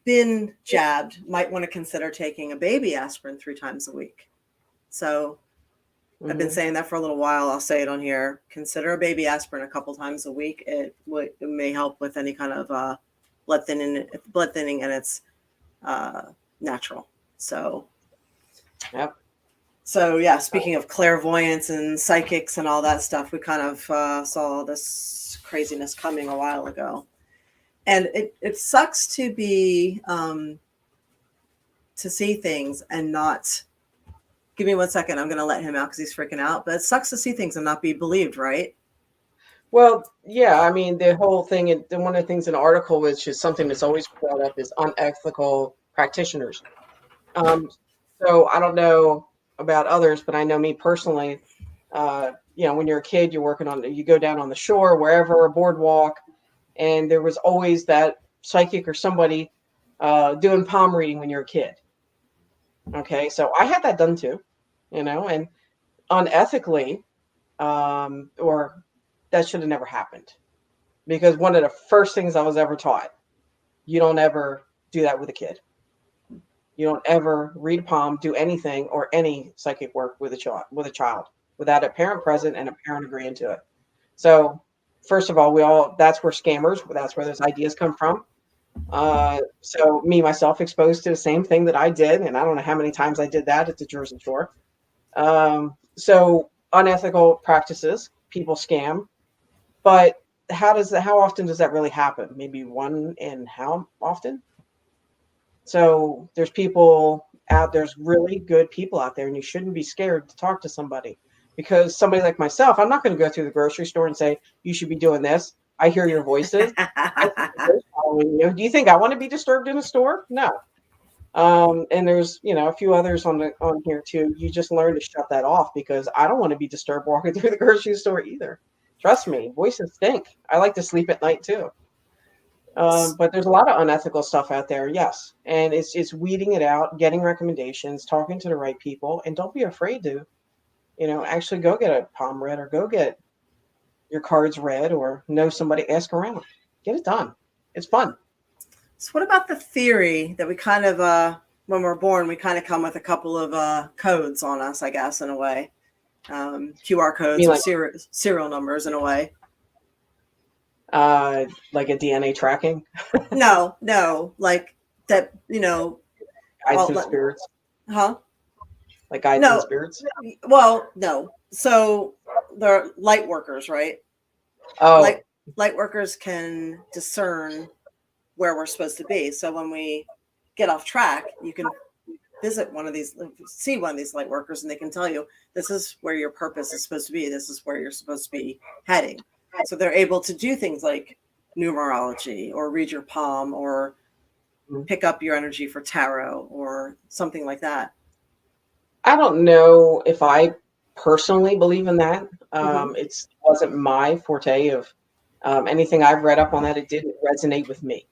been jabbed might want to consider taking a baby aspirin 3 times a week. So I've been saying that for a little while. I'll say it on here. Consider a baby aspirin a couple times a week. It may help with any kind of blood thinning, and it's natural. So, yep. So yeah, speaking of clairvoyance and psychics and all that stuff, we kind of saw this craziness coming a while ago. And it sucks to be to see things and not. Give me 1 second. I'm going to let him out because he's freaking out. But it sucks to see things and not be believed, right? Well, yeah. I mean, the whole thing, and one of the things in the article, which is something that's always brought up, is unethical practitioners. So I don't know about others, but I know me personally. When you're a kid, you go down on the shore, wherever, a boardwalk, and there was always that psychic or somebody doing palm reading when you're a kid. Okay, so I had that done too, and unethically, or that should have never happened, because one of the first things I was ever taught, you don't ever do that with a kid. You don't ever read a palm, do anything or any psychic work with a child without a parent present and a parent agreeing to it. So first of all, that's where that's where those ideas come from. So me, myself, exposed to the same thing that I did, and I don't know how many times I did that at the Jersey Shore. So unethical practices, people scam, but how often does that really happen? Maybe one in how often? So there's really good people out there, and you shouldn't be scared to talk to somebody, because somebody like myself, I'm not going to go through the grocery store and say, you should be doing this. I hear your voices. Do you think I want to be disturbed in a store? No. And there's, a few others on here too. You just learn to shut that off, because I don't want to be disturbed walking through the grocery store either. Trust me, voices stink. I like to sleep at night too. But there's a lot of unethical stuff out there, yes. And it's weeding it out, getting recommendations, talking to the right people, and don't be afraid to, actually go get a palm read, or go get your cards read, or know somebody, ask around. Get it done. It's fun. So what about the theory that we kind of, when we're born, we kind of come with a couple of codes on us, I guess, in a way. QR codes or serial numbers in a way. Like a DNA tracking? No, like that, Guides and spirits? Huh? Like guides and spirits? Well, no. So they're light workers, right? Oh. Light workers can discern where we're supposed to be. So when we get off track, you can see one of these light workers, and they can tell you, this is where your purpose is supposed to be. This is where you're supposed to be heading. So they're able to do things like numerology, or read your palm, or pick up your energy for tarot, or something like that. I don't know if I personally believe in that. It wasn't my forte of anything I've read up on that. It didn't resonate with me.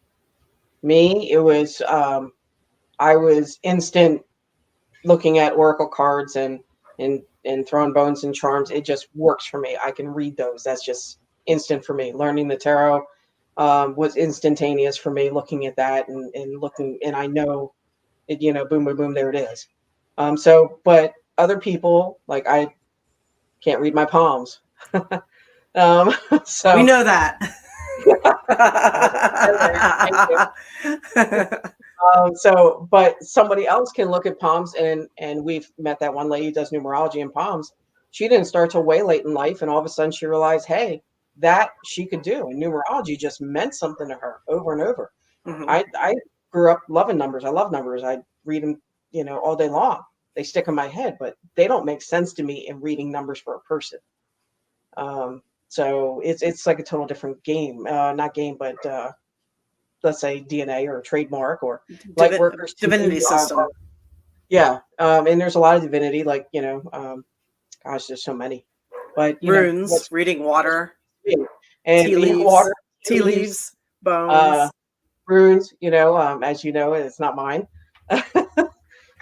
It was, I was instant looking at oracle cards and throwing bones and charms. It just works for me. I can read those. That's just instant for me. Learning the tarot was instantaneous for me, looking at that and looking, and I know it, boom, boom, boom, there it is. But other people, like, I can't read my palms. So we know that. But somebody else can look at palms, and we've met that one lady who does numerology and palms. She didn't start till way late in life, and all of a sudden she realized, hey, that she could do, and numerology just meant something to her over and over. I grew up loving numbers. I love numbers. I read them, all day long. They stick in my head, but they don't make sense to me in reading numbers for a person. So it's like a total different game, not game, but let's say DNA or trademark or light workers. Divinity system. Yeah. And there's a lot of divinity, like, gosh, there's so many, but runes, reading water, and tea leaves, water, tea leaves, bones, runes, as you know, it's not mine.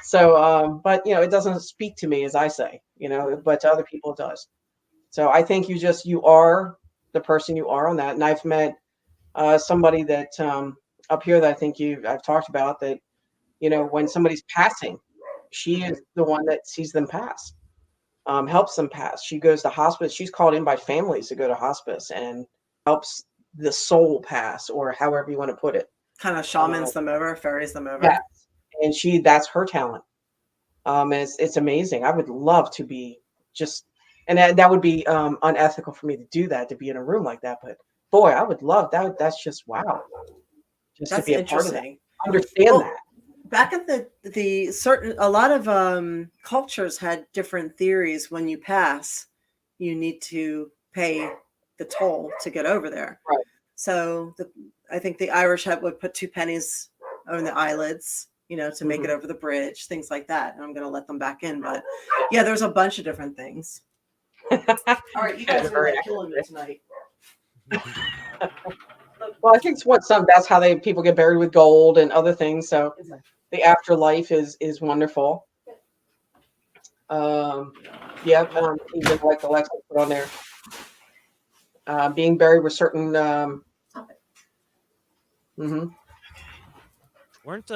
So, but it doesn't speak to me, as I say, but to other people it does. So I think you are the person you are on that. And I've met somebody that up here that I think I've talked about that, when somebody's passing, she is the one that sees them pass, helps them pass. She goes to hospice. She's called in by families to go to hospice and helps the soul pass, or however you want to put it. Kind of shamans them over, ferries them over. Yeah. And that's her talent. It's amazing. I would love to be and that would be unethical for me to do that, to be in a room like that. But boy, I would love that. That's just wow. Just to be a part of that. Understand that. Back at a lot of cultures had different theories. When you pass, you need to pay the toll to get over there. Right. So I think the Irish would put 2 pennies on the eyelids, to make it over the bridge, things like that. And I'm going to let them back in. But yeah, there's a bunch of different things. All right, you guys are killing me tonight. Well, I think that's how people get buried with gold and other things. So the afterlife is wonderful. Even like Alexa put on there, being buried with certain. Weren't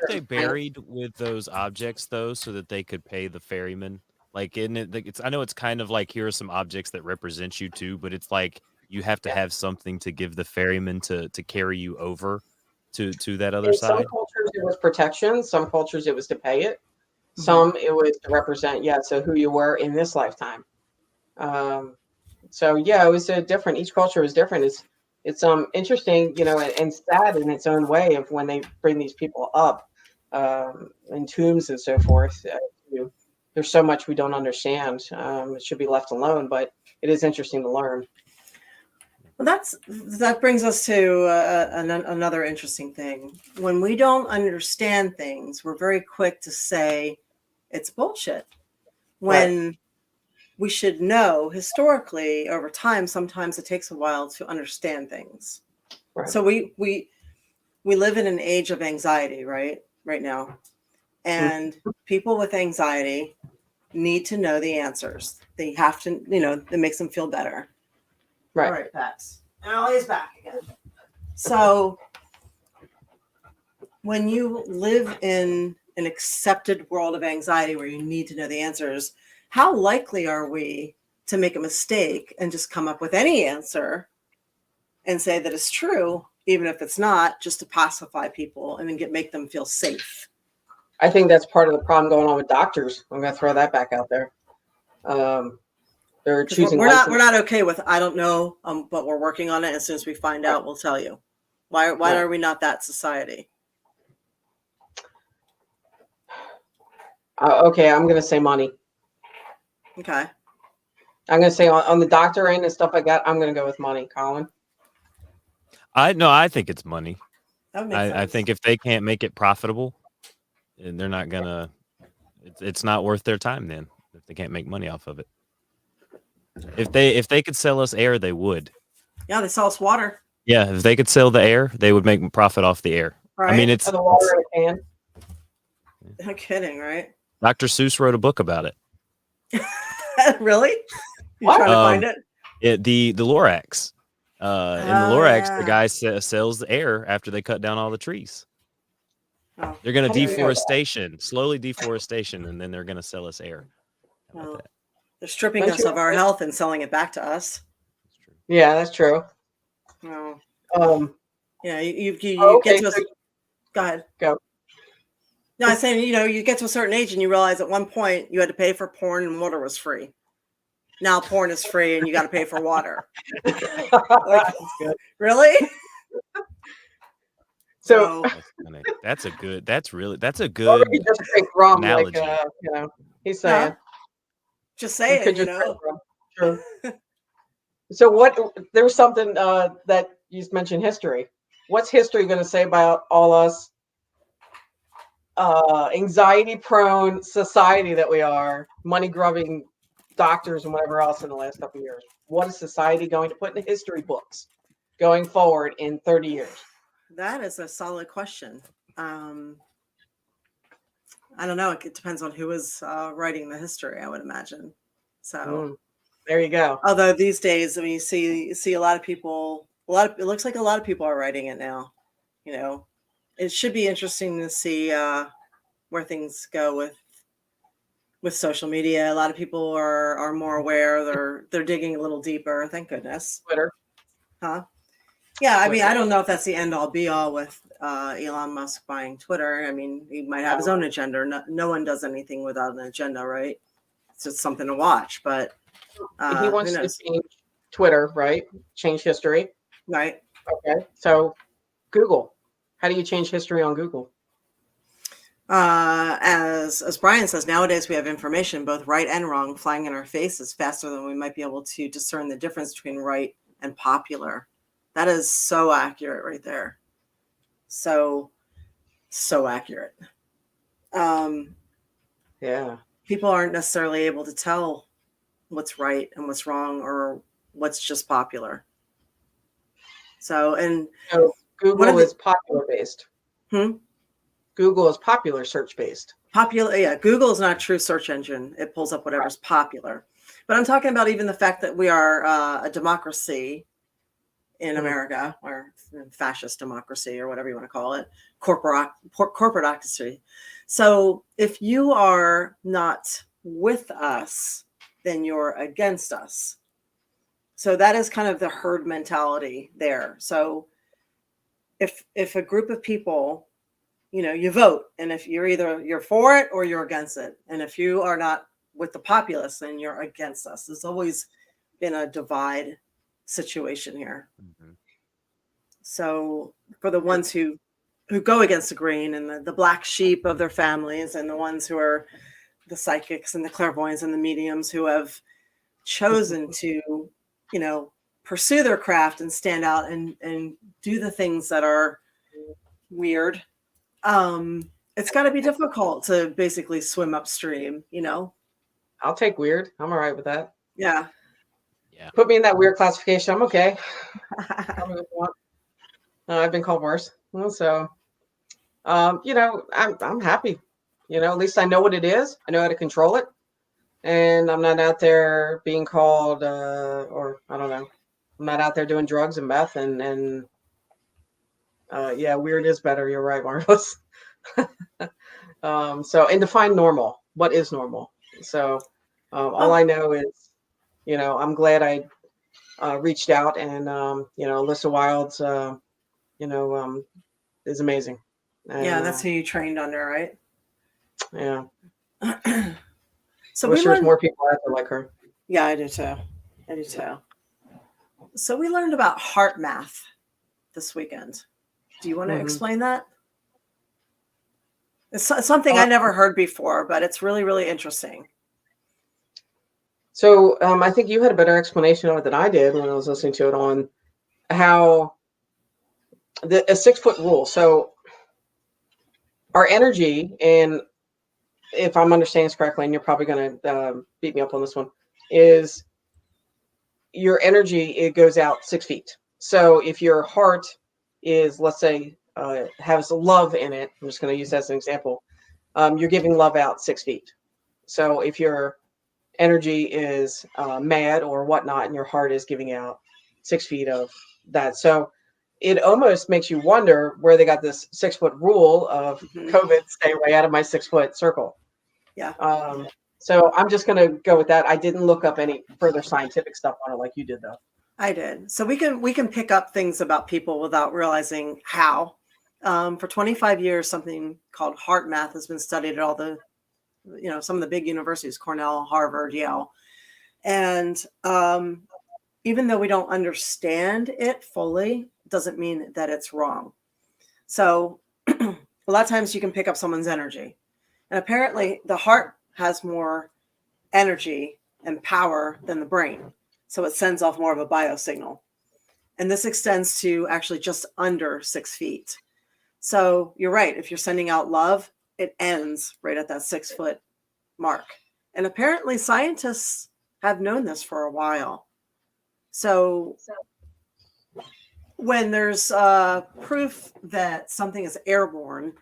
they buried with those objects though, so that they could pay the ferryman? Like, isn't it? I know it's kind of like, here are some objects that represent you too, but it's like you have to have something to give the ferryman to carry you over to that other side. Some cultures it was protection. Some cultures it was to pay it. Some it was to represent, so who you were in this lifetime. So yeah, it was different. Each culture was different. It's interesting, and sad in its own way of when they bring these people up in tombs and so forth. There's so much we don't understand. It should be left alone, but it is interesting to learn. Well, that brings us to another interesting thing. When we don't understand things, we're very quick to say it's bullshit. When we should know historically over time, sometimes it takes a while to understand things. Right. So we live in an age of anxiety, right now. And people with anxiety need to know the answers. They have to, it makes them feel better. Right. All right, Pax. And Ollie's back again. So when you live in an accepted world of anxiety where you need to know the answers, how likely are we to make a mistake and just come up with any answer and say that it's true, even if it's not, just to pacify people and then make them feel safe? I think that's part of the problem going on with doctors. I'm going to throw that back out there. They're choosing. We're not okay with, I don't know, but we're working on it. As soon as we find out, we'll tell you. Why are we not that society? Okay, I'm going to say money. Okay. I'm going to say on the doctor end and stuff like that, I'm going to go with money, Colin. I think it's money. That makes sense. I think if they can't make it profitable, they're not gonna. It's not worth their time then if they can't make money off of it. If they could sell us air, they would. Yeah, they sell us water. Yeah, if they could sell the air, they would make profit off the air. Right? I mean, it's the water in a can. No kidding, right? Dr. Seuss wrote a book about it. Really? You trying to find it? The Lorax. In the Lorax, the guy sells the air after they cut down all the trees. Oh. They're going to slowly deforestation, and then they're going to sell us air. How about that? They're stripping us of our health and selling it back to us. Yeah, that's true. No. Yeah, you get to go ahead. Go. No, I'm saying, you get to a certain age and you realize at one point you had to pay for porn and water was free. Now porn is free and you got to pay for water. Like, really? So That's funny. That's a or good you just drink rum, like analogy. he's saying. Just You saying, could you just drink know. rum. True. So there was something that you mentioned history. What's history going to say about all us anxiety prone society that we are, money grubbing doctors and whatever else in the last couple of years? What is society going to put in the history books going forward in 30 years? That is a solid question. I don't know. It depends on who is writing the history, I would imagine. So there you go. Although these days, I mean, you see a lot of people, it looks like a lot of people are writing it now. You know, it should be interesting to see where things go with social media. A lot of people are more aware. They're digging a little deeper. Thank goodness. Twitter. Huh? Yeah, I mean, I don't know if that's the end all be all with Elon Musk buying Twitter. I mean, he might have his own agenda. No one does anything without an agenda, right? It's just something to watch. But he wants to change Twitter, right? Change history. Right. Okay. So Google. How do you change history on Google? As Brian says, nowadays we have information, both right and wrong, flying in our faces faster than we might be able to discern the difference between right and popular. That is so accurate right there. So accurate. Yeah. People aren't necessarily able to tell what's right and what's wrong or what's just popular. So Google is popular based. Hmm? Google is popular search based. Popular, yeah. Google is not a true search engine. It pulls up whatever's popular. But I'm talking about even the fact that we are a democracy in America, or fascist democracy, or whatever you want to call it, corporatocracy. So if you are not with us, then you're against us. So that is kind of the herd mentality there. So if a group of people, you vote, and if you're for it or you're against it, and if you are not with the populace, then you're against us. There's always been a divide situation here. Mm-hmm. So for the ones who go against the grain, and the black sheep of their families, and the ones who are the psychics and the clairvoyants and the mediums who have chosen to, pursue their craft and stand out and do the things that are weird, it's got to be difficult to basically swim upstream, I'll take weird. I'm all right with that. Yeah. Put me in that weird classification. I'm okay. I've been called worse. So, I'm happy. At least I know what it is. I know how to control it. And I'm not out there being called, or I don't know. I'm not out there doing drugs and meth and weird is better. You're right, Marvelous. And define normal. What is normal? So all I know is, I'm glad I reached out, and Alyssa Wilde's, is amazing. And, that's who you trained under, right? Yeah. So I wish there was more people out there like her. Yeah, I do too. So we learned about heart math this weekend. Do you want to explain that? It's something I never heard before, but it's really, really interesting. So I think you had a better explanation of it than I did when I was listening to it on how a 6-foot rule. So our energy, and if I'm understanding this correctly, and you're probably going to beat me up on this one, is your energy, it goes out 6 feet. So if your heart is, let's say, has love in it, I'm just going to use that as an example, you're giving love out 6 feet. So if your energy is mad or whatnot, and your heart is giving out 6 feet of that. So it almost makes you wonder where they got this 6-foot rule of COVID, stay away out of my 6-foot circle. Yeah. So I'm just going to go with that. I didn't look up any further scientific stuff on it like you did, though. I did. So we can pick up things about people without realizing how. For 25 years, something called heart math has been studied at all the, some of the big universities, Cornell, Harvard, Yale. And even though we don't understand it fully, doesn't mean that it's wrong. So a lot of times you can pick up someone's energy. And apparently the heart has more energy and power than the brain. So it sends off more of a biosignal. And this extends to actually just under 6 feet. So you're right. If you're sending out love, it ends right at that 6 foot mark. And apparently scientists have known this for a while. So when there's proof that something is airborne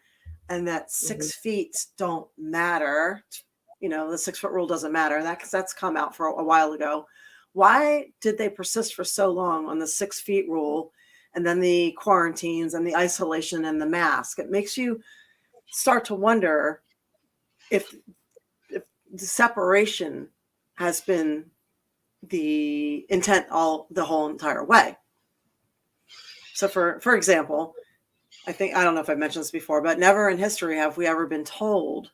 and that 6 feet don't matter, the 6 foot rule doesn't matter. That's come out for a while ago. Why did they persist for so long on the 6 feet rule, and then the quarantines and the isolation and the mask? It makes you start to wonder if the separation has been the intent the whole entire way. So for example, I don't know if I've mentioned this before, but never in history have we ever been told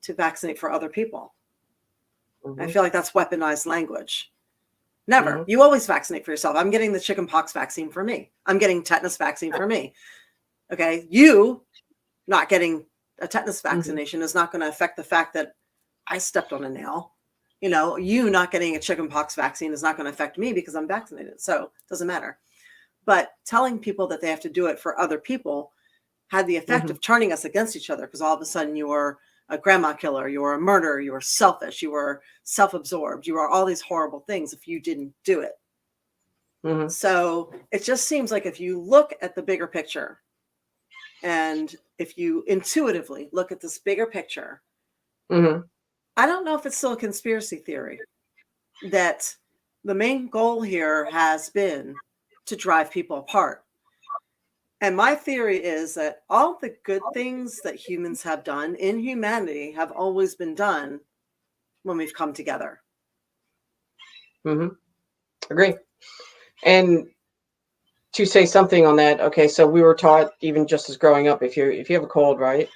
to vaccinate for other people. I feel like that's weaponized language. Never. You always vaccinate for yourself. I'm getting the chickenpox vaccine for me. I'm getting tetanus vaccine for me. Okay. You not getting a tetanus vaccination is not going to affect the fact that I stepped on a nail. You not getting a chickenpox vaccine is not going to affect me because I'm vaccinated. So it doesn't matter. But telling people that they have to do it for other people had the effect of turning us against each other, because all of a sudden you were a grandma killer, you were a murderer, you were selfish, you were self-absorbed, you were all these horrible things if you didn't do it. So it just seems like if you look at the bigger picture, and if you intuitively look at this bigger picture, I don't know if it's still a conspiracy theory that the main goal here has been to drive people apart. And my theory is that all the good things that humans have done in humanity have always been done when we've come together. Agree. And to say something on that, okay, so we were taught, even just as growing up, if you have a cold, right,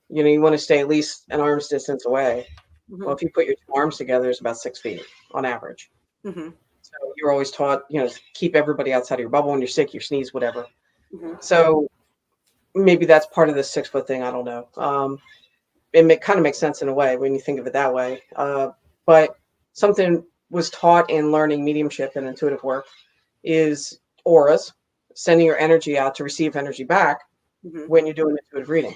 you want to stay at least an arm's distance away. Well, if you put your 2 arms together, it's about 6 feet on average. So you're always taught, keep everybody outside of your bubble. When you're sick, you sneeze, whatever. So maybe that's part of the 6 foot thing. I don't know. It kind of makes sense in a way when you think of it that way. But something was taught in learning mediumship and intuitive work is auras, sending your energy out to receive energy back when you're doing intuitive reading.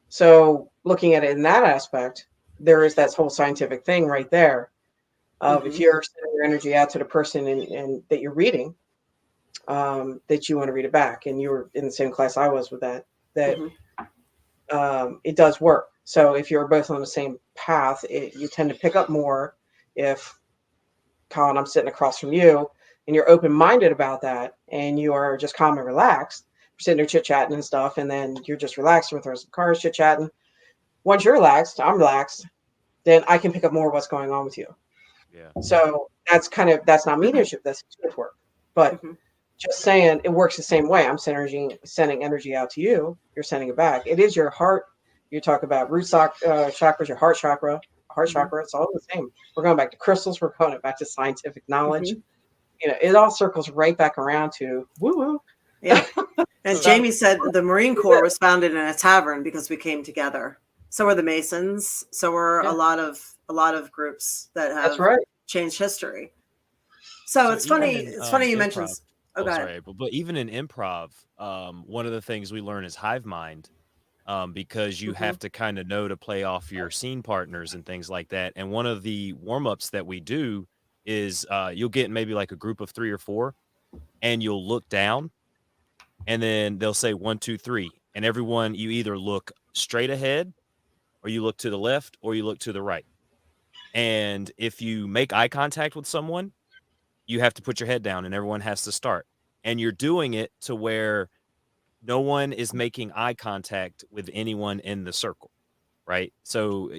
So looking at it in that aspect, there is that whole scientific thing right there. If you're sending your energy out to the person and that you're reading, that you want to read it back, and you were in the same class I was with that it does work. So if you're both on the same path, you tend to pick up more. If, Colin, I'm sitting across from you and you're open-minded about that and you are just calm and relaxed, you're sitting there chit-chatting and stuff, and then you're just relaxed with some cars chit-chatting. Once you're relaxed, I'm relaxed, then I can pick up more of what's going on with you. Yeah. So that's not mediumship, that's intuitive work. But just saying, it works the same way. I'm sending energy out to you. You're sending it back. It is your heart. You talk about root chakras, your heart chakra. It's all the same. We're going back to crystals. We're going back to scientific knowledge. It all circles right back around to woo-woo. Yeah. And Jamie said the Marine Corps was founded in a tavern because we came together. So were the Masons. So were a lot of groups that have changed history. So it's funny. It's funny you mentioned. Sorry, but even in improv, one of the things we learn is hive mind, because you have to kind of know to play off your scene partners and things like that. And one of the warm-ups that we do is you'll get maybe like a group of 3 or 4, and you'll look down, and then they'll say 1, 2, 3, and everyone, you either look straight ahead, or you look to the left, or you look to the right. And if you make eye contact with someone, you have to put your head down and everyone has to start. And you're doing it to where no one is making eye contact with anyone in the circle, right? So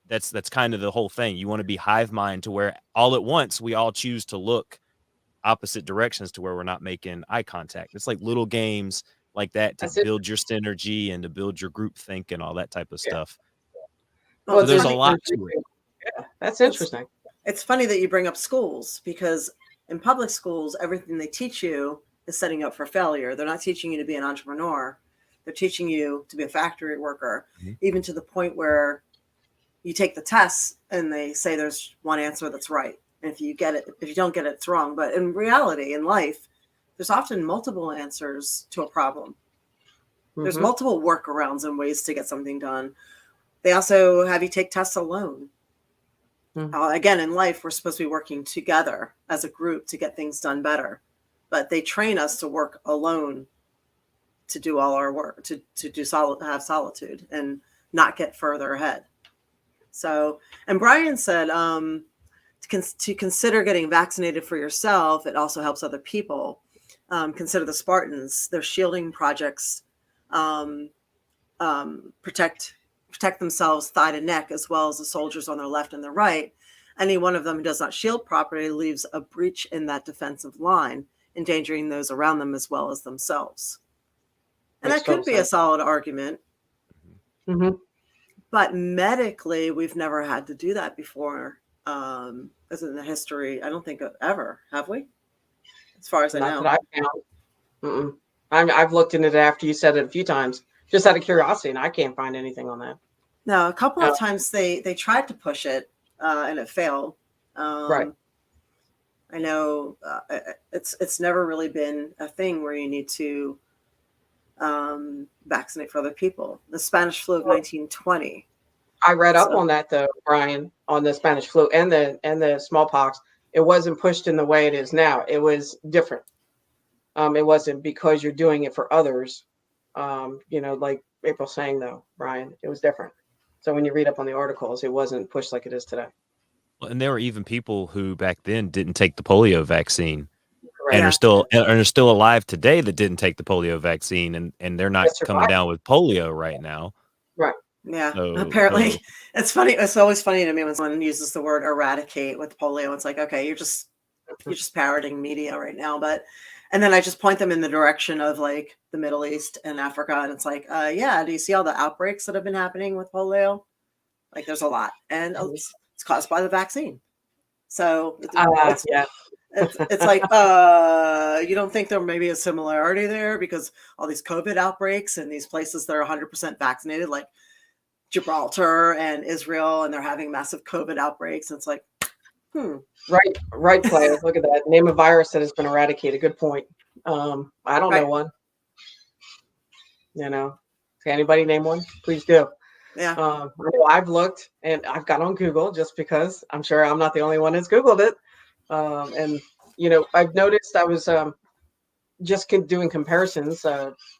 that's kind of the whole thing. You want to be hive mind to where all at once we all choose to look opposite directions to where we're not making eye contact. It's like little games like that to build your synergy and to build your group think and all that type of stuff. Well, so there's a lot to it. Yeah, that's interesting. It's funny that you bring up schools, because in public schools, everything they teach you is setting you up for failure. They're not teaching you to be an entrepreneur. They're teaching you to be a factory worker, even to the point where you take the tests and they say there's one answer that's right. And if you don't get it, it's wrong. But in reality, in life, there's often multiple answers to a problem. There's multiple workarounds and ways to get something done. They also have you take tests alone. Again, in life, we're supposed to be working together as a group to get things done better. But they train us to work alone to do all our work, to have solitude and not get further ahead. So, and Brian said to consider getting vaccinated for yourself. It also helps other people. Consider the Spartans. Their shielding projects protect themselves thigh to neck, as well as the soldiers on their left and their right. Any one of them who does not shield properly leaves a breach in that defensive line, endangering those around them as well as themselves. And that could be a solid argument. But medically, we've never had to do that before. As in the history, I don't think ever, have we? As far as I know. That I found. I've looked into it after you said it a few times, just out of curiosity, and I can't find anything on that. No, a couple of times they tried to push it, and it failed. Right. I know it's never really been a thing where you need to vaccinate for other people. The Spanish flu of 1920. I read up on that though, Brian, on the Spanish flu and the smallpox. It wasn't pushed in the way it is now. It was different. It wasn't because you're doing it for others. Like April's saying though, Brian, it was different. So when you read up on the articles, it wasn't pushed like it is today. Well, and there were even people who back then didn't take the polio vaccine. Correct. And are still alive today that didn't take the polio vaccine, and they're not coming down with polio right now. Right. Yeah. So, apparently, it's funny. It's always funny to me when someone uses the word eradicate with polio. It's like, okay, you're just parroting media right now. And then I just point them in the direction of like the Middle East and Africa, and it's like, yeah, do you see all the outbreaks that have been happening with polio? Like, there's a lot, and it's caused by the vaccine. So it's like, you don't think there may be a similarity there because all these COVID outbreaks in these places that are 100% vaccinated, like Gibraltar and Israel, and they're having massive COVID outbreaks. And it's like, Right, players. Look at that. Name a virus that has been eradicated. Good point. I don't know one. Can anybody name one? Please do. Yeah. I've looked and I've got on Google just because I'm sure I'm not the only one that's Googled it. I've noticed I was just doing comparisons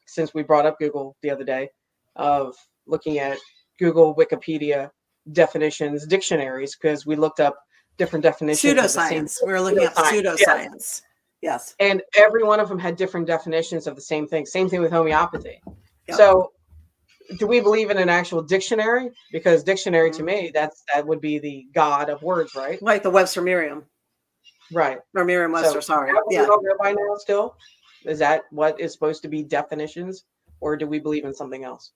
since we brought up Google the other day of looking at Google, Wikipedia definitions, dictionaries, because we looked up different definitions. Pseudoscience. We were looking at pseudoscience. Yes. And every one of them had different definitions of the same thing. Same thing with homeopathy. Yep. So do we believe in an actual dictionary? Because dictionary to me, that would be the god of words, right? Like the Webster Merriam. Right. Or Merriam-Webster, sorry. Yeah. By now still? Is that what is supposed to be definitions? Or do we believe in something else?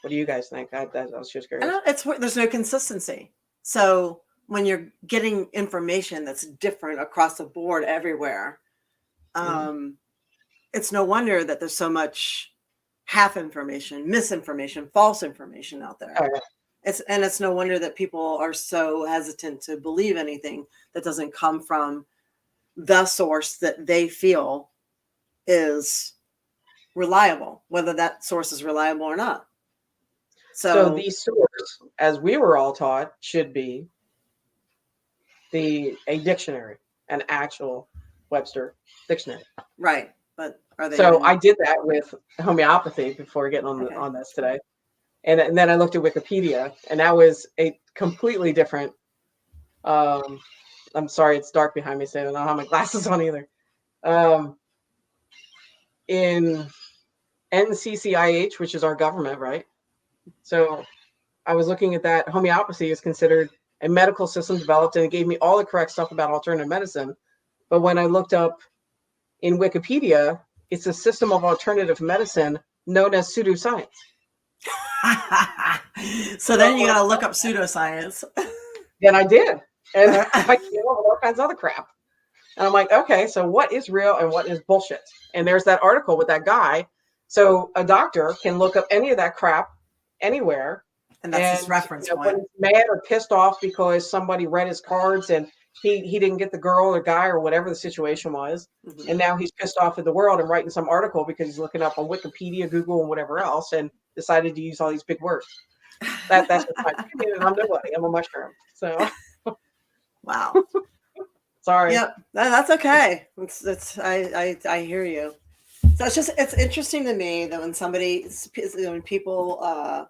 What do you guys think? I was just curious. There's no consistency. So when you're getting information that's different across the board everywhere, it's no wonder that there's so much half information, misinformation, false information out there. Oh, yeah. It's no wonder that people are so hesitant to believe anything that doesn't come from the source that they feel is reliable, whether that source is reliable or not. So the source, as we were all taught, should be a dictionary, an actual Webster dictionary. Right. But are they? So I did that with homeopathy before getting on this today. And then I looked at Wikipedia, and that was a completely different. I'm sorry, it's dark behind me, so I don't have my glasses on either. In NCCIH, which is our government, right? So I was looking at that. Homeopathy is considered a medical system developed, and it gave me all the correct stuff about alternative medicine. But when I looked up in Wikipedia, it's a system of alternative medicine known as pseudoscience. So then you got to look up pseudoscience. And I did. And I came up with all kinds of other crap. And I'm like, okay, so what is real and what is bullshit? And there's that article with that guy. So a doctor can look up any of that crap anywhere. And that's his reference when point. he's mad or pissed off because somebody read his cards and he didn't get the girl or guy or whatever the situation was. Mhm. And now he's pissed off at the world and writing some article because he's looking up on Wikipedia, Google, and whatever else, and decided to use all these big words. That's just my opinion, and I'm nobody. I'm a mushroom. So Wow. sorry. Yep, that's okay. I hear you. So it's interesting to me that when people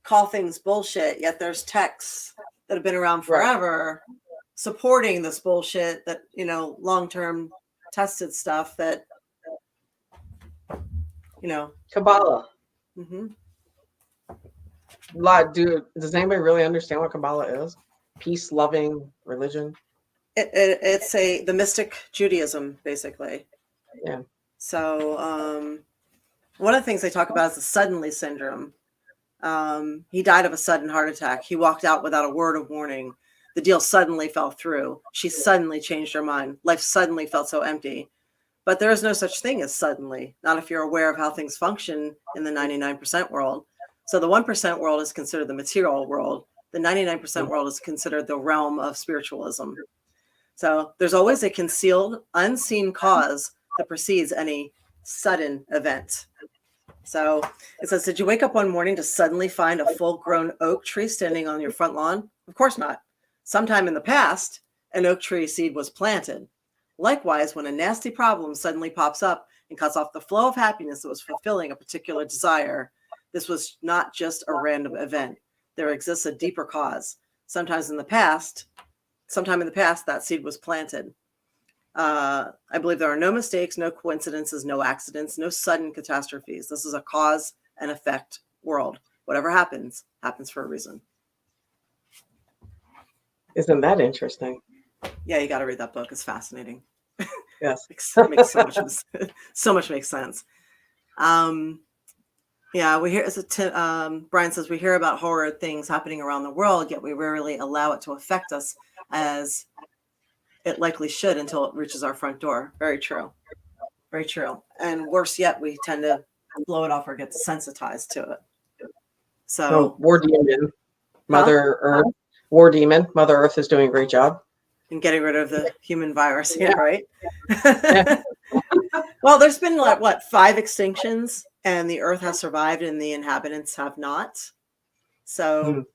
call things bullshit, yet there's texts that have been around forever supporting this bullshit, that long-term tested stuff that Kabbalah. Mm-hmm. Dude, does anybody really understand what Kabbalah is? Peace-loving religion. It's the mystic Judaism, basically. Yeah. So one of the things they talk about is the suddenly syndrome. He died of a sudden heart attack. He walked out without a word of warning. The deal suddenly fell through. She suddenly changed her mind. Life suddenly felt so empty. But there is no such thing as suddenly, not if you're aware of how things function in the 99% world. So the 1% world is considered the material world. The 99% world is considered the realm of spiritualism. So there's always a concealed, unseen cause that precedes any sudden event. So it says, did you wake up one morning to suddenly find a full-grown oak tree standing on your front lawn? Of course not. Sometime in the past, an oak tree seed was planted. Likewise, when a nasty problem suddenly pops up and cuts off the flow of happiness that was fulfilling a particular desire, this was not just a random event. There exists a deeper cause. Sometime in the past, that seed was planted. I believe there are no mistakes, no coincidences, no accidents, no sudden catastrophes. This is a cause and effect world. Whatever happens, happens for a reason. Isn't that interesting? Yeah, you got to read that book. It's fascinating. Yes. It makes so much makes sense. Yeah, we hear, Brian says, we hear about horror things happening around the world, yet we rarely allow it to affect us as it likely should until it reaches our front door. Very true. Very true. And worse yet, we tend to blow it off or get desensitized to it. So War Demon, Mother Earth. War Demon, Mother Earth is doing a great job. And getting rid of the human virus. Yeah, right? Yeah. Well, there's been 5 extinctions, and the Earth has survived and the inhabitants have not. So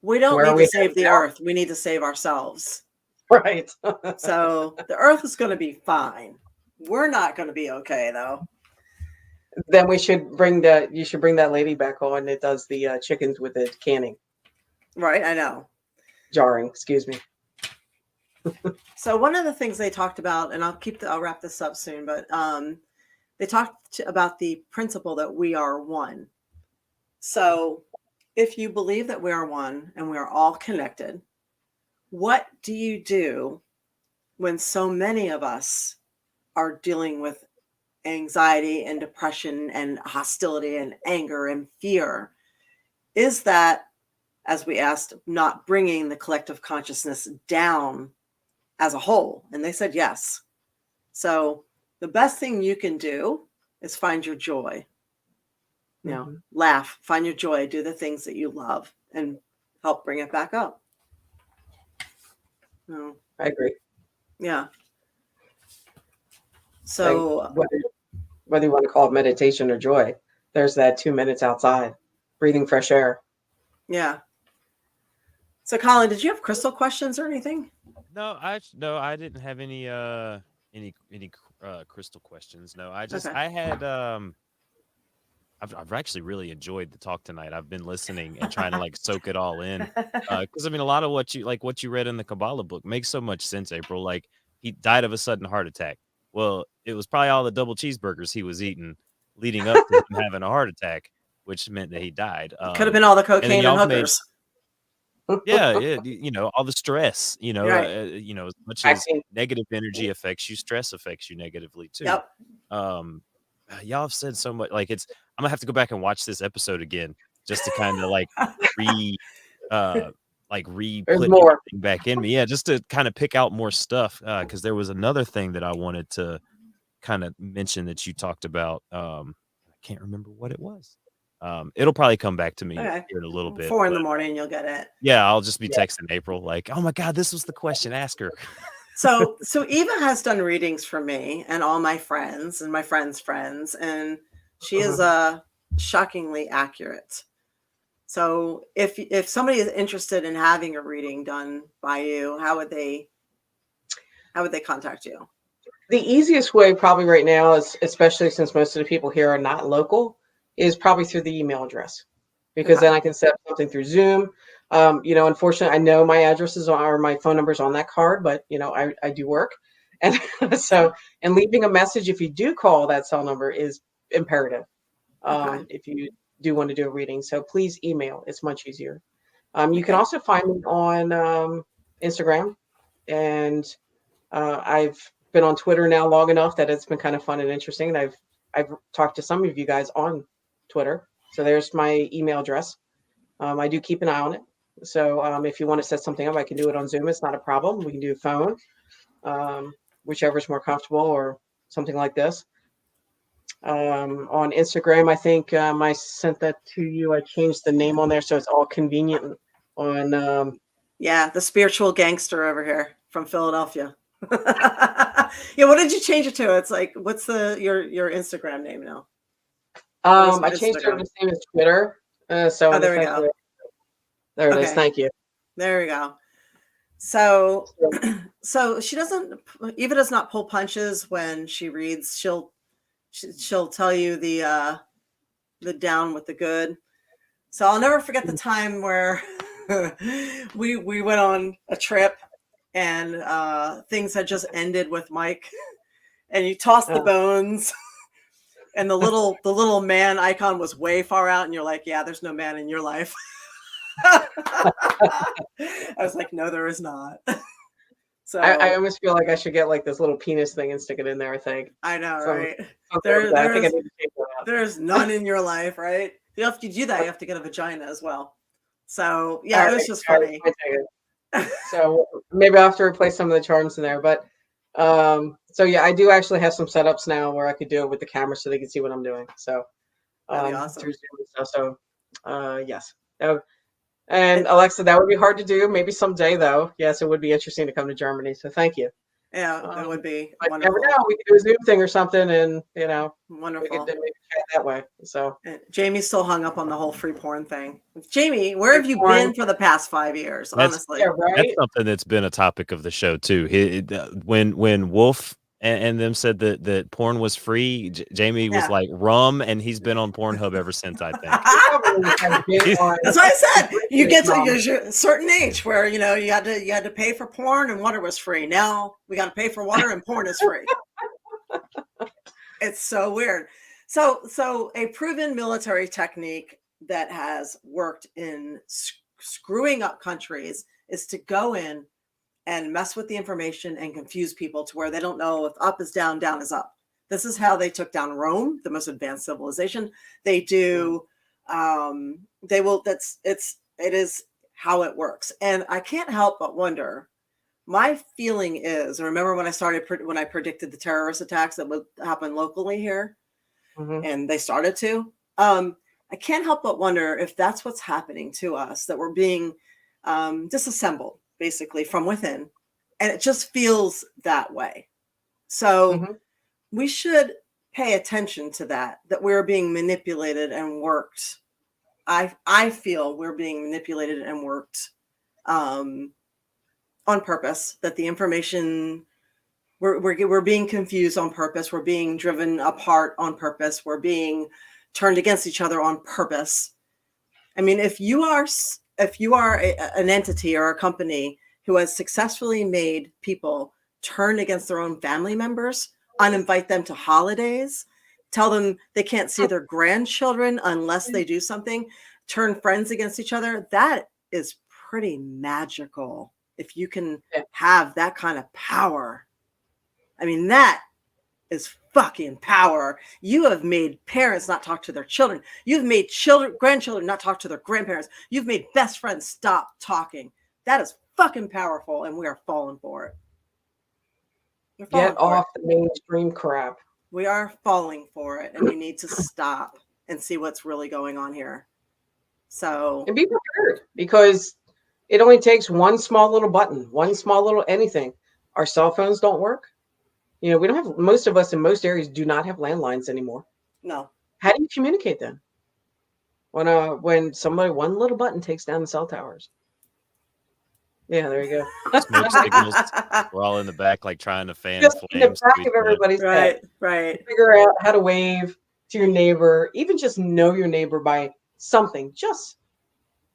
we don't need to save the Earth. We need to save ourselves. Right. So the Earth is going to be fine. We're not going to be okay, though. Then you should bring that lady back on that does the chickens with the canning. Right, I know. Jarring, excuse me. So one of the things they talked about, and I'll wrap this up soon, but they talked about the principle that we are one. So if you believe that we are one and we are all connected, what do you do when so many of us are dealing with anxiety and depression and hostility and anger and fear? Is that, as we asked, not bringing the collective consciousness down as a whole? And they said yes. So the best thing you can do is find your joy. Laugh, find your joy, do the things that you love, and help bring it back up. I agree. Yeah. So whether you want to call it meditation or joy, there's that 2 minutes outside, breathing fresh air. Yeah. So Colin, did you have crystal questions or anything? No, I didn't have any crystal questions. No, I had I've actually really enjoyed the talk tonight. I've been listening and trying to soak it all in. Because a lot of what you read in the Kabbalah book makes so much sense, April. Like, he died of a sudden heart attack. Well, it was probably all the double cheeseburgers he was eating leading up to him having a heart attack, which meant that he died. Could have been all the cocaine and hookers. Yeah, all the stress, Right. As much as negative energy affects you, stress affects you negatively too. Yep. Y'all have said so much. I'm gonna have to go back and watch this episode again just to kind of like There's re-put more. everything back in me. Yeah, just to kind of pick out more stuff. Because there was another thing that I wanted to kind of mention that you talked about. I can't remember what it was. It'll probably come back to me Okay. here in a little bit. 4 in but, the morning, you'll get it. yeah, I'll just be texting April like, oh my God, this was the question. Ask her. So Eva has done readings for me and all my friends and my friends' friends, and she is shockingly accurate. So if somebody is interested in having a reading done by you, how would they contact you? The easiest way probably right now is, especially since most of the people here are not local, is probably through the email address, because then I can set up something through Zoom. Unfortunately, I know my addresses or my phone numbers on that card, but I do work, and so and leaving a message if you do call that cell number is imperative. If you do want to do a reading, so please email. It's much easier. You can also find me on Instagram, and I've been on Twitter now long enough that it's been kind of fun and interesting. And I've talked to some of you guys on Twitter. So there's my email address. I do keep an eye on it. So if you want to set something up, I can do it on Zoom. It's not a problem. We can do phone, whichever is more comfortable, or something like this. On Instagram, I think I sent that to you. I changed the name on there so it's all convenient on. The spiritual gangster over here from Philadelphia. Yeah, what did you change it to? It's like, what's your Instagram name now? I changed it to the same as Twitter. So there we go. There it is. Thank you. There we go. So Eva does not pull punches when she reads. She'll tell you the down with the good. So I'll never forget the time where we went on a trip and things had just ended with Mike, and you tossed the bones, and the little man icon was way far out, and you're like, yeah, there's no man in your life. I was like, no, there is not. So I almost feel like I should get like this little penis thing and stick it in there. I think. I know, right? I think I need to take that out. There's none in your life, right? You have to do that. You have to get a vagina as well. So yeah, it was just funny. So maybe I'll have to replace some of the charms in there, but so yeah, I do actually have some setups now where I could do it with the camera so they can see what I'm doing. So that'd be awesome. through Zoom and stuff. So yes. And Alexa, that would be hard to do. Maybe someday, though. Yes, it would be interesting to come to Germany. So thank you. Yeah, that would be wonderful. Never know. We could do a Zoom thing or something, and wonderful. We could maybe chat that way. So Jamie's still hung up on the whole free porn thing. Jamie, where have you been for the past 5 years? Honestly, that's something that's been a topic of the show too. When Wolf and them said that porn was free, Jamie was like rum, and he's been on Pornhub ever since, I think. That's what I said. You get to a certain age where you had to pay for porn and water was free. Now we got to pay for water and porn is free. It's so weird. So a proven military technique that has worked in screwing up countries is to go in and mess with the information and confuse people to where they don't know if up is down, down is up. This is how they took down Rome, the most advanced civilization. They do. It is how it works. And I can't help but wonder, my feeling is, remember when I predicted the terrorist attacks that would happen locally here, and they started to, I can't help but wonder if that's what's happening to us, that we're being disassembled basically from within. And it just feels that way. So we should pay attention to that we're being manipulated and worked. I feel we're being manipulated and worked on purpose, that the information, we're being confused on purpose. We're being driven apart on purpose. We're being turned against each other on purpose. I mean, if you are an entity or a company who has successfully made people turn against their own family members, uninvite them to holidays, tell them they can't see their grandchildren unless they do something, turn friends against each other, that is pretty magical. If you can have that kind of power. I mean, that is fucking power. You have made parents not talk to their children. You've made grandchildren not talk to their grandparents. You've made best friends stop talking. That is fucking powerful, and we are falling for it. We're falling Get for off it. the mainstream crap. We are falling for it, and we need to stop and see what's really going on here. So, And be prepared, because it only takes one small little button, one small little anything. Our cell phones don't work. You know, we don't have, most of us in most areas do not have landlines anymore. no. How do you communicate then? When somebody, one little button takes down the cell towers. Yeah, there you go. Smoke signals. We're all in the back, like trying to fan Just in the flames. back to of each other. everybody's head. Right. Figure out how to wave to your neighbor, even just know your neighbor by something. Just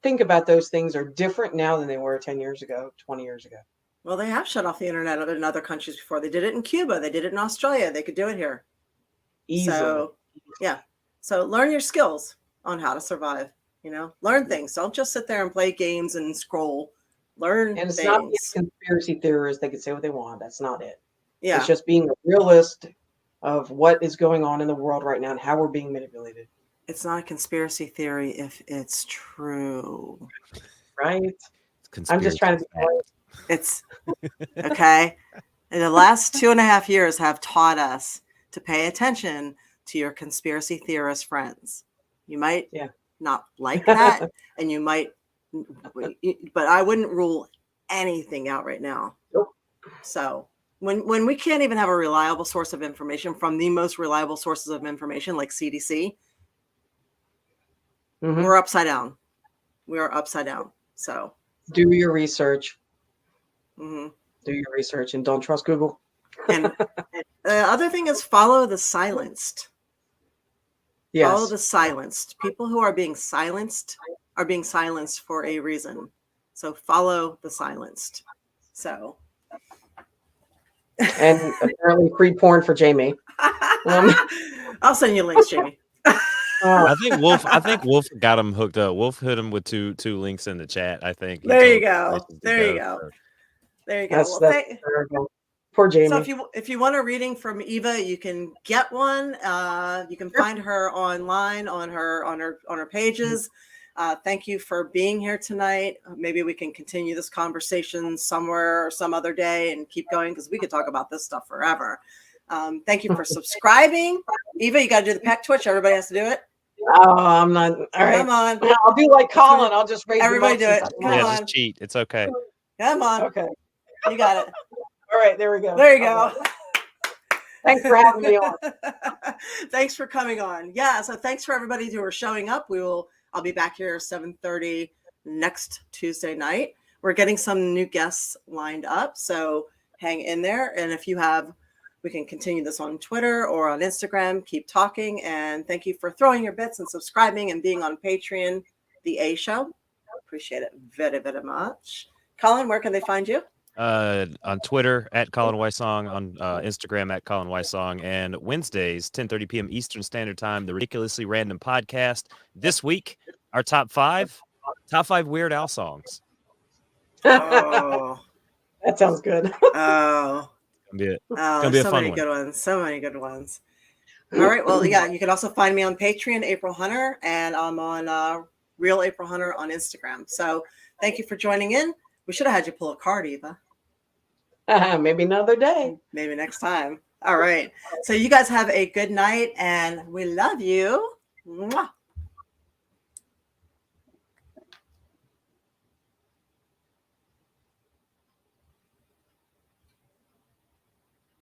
think about those things are different now than they were 10 years ago, 20 years ago. Well, they have shut off the internet in other countries before. They did it in Cuba. They did it in Australia. They could do it here. Easily. So, yeah. So learn your skills on how to survive. You know, learn things. Don't just sit there and play games and scroll. Learn And it's things. not being a conspiracy theorist. They can say what they want. That's not it. Yeah. It's just being a realist of what is going on in the world right now and how we're being manipulated. It's not a conspiracy theory if it's true. Right? It's I'm just trying to be polite. It's okay. And the last 2.5 years have taught us to pay attention to your conspiracy theorist friends. You might not like that, and you might, but I wouldn't rule anything out right now. Nope. So when we can't even have a reliable source of information from the most reliable sources of information, like CDC, we're upside down. We are upside down. So do your research. Mm-hmm. Do your research and don't trust Google. And the other thing is follow the silenced. Yes. Follow the silenced. People who are being silenced for a reason. So follow the silenced. So. And apparently free porn for Jamie. I'll send you links, Jamie. I think Wolf got him hooked up. Wolf hit him with two links in the chat. I think. There you go. There you go. That's Well, terrible. Poor Jamie. So if you want a reading from Eva, you can get one. You can find her online on her pages. Thank you for being here tonight. Maybe we can continue this conversation somewhere or some other day and keep going, because we could talk about this stuff forever. Thank you for subscribing. Eva, you got to do the peck twitch. Everybody has to do it. Oh, I'm not. All right. Come on. I'll be like Colin. I'll just raise everybody do it. Come on. Just cheat. It's okay. Come on. Okay. You got it. All right. There we go. There you go. Thanks for having me on. Thanks for coming on. Yeah. So thanks for everybody who are showing up. I'll be back here 7:30 next Tuesday night. We're getting some new guests lined up, so hang in there. And if you have, we can continue this on Twitter or on Instagram. Keep talking. And thank you for throwing your bits and subscribing and being on Patreon, The A Show. Appreciate it very, very much. Colin, where can they find you? On Twitter at Colin Wysong, on Instagram at Colin Wysong, and Wednesdays 10:30 p.m. Eastern Standard Time, the Ridiculously Random Podcast. This week, our top five Weird Al songs. Oh, that sounds good. Oh, It's gonna be a fun one. Good ones. So many good ones. All right. Well, yeah, you can also find me on Patreon, April Hunter, and I'm on Real April Hunter on Instagram. So thank you for joining in. We should have had you pull a card, Eva. Maybe another day. Maybe next time. All right. So you guys have a good night, and we love you. Mwah.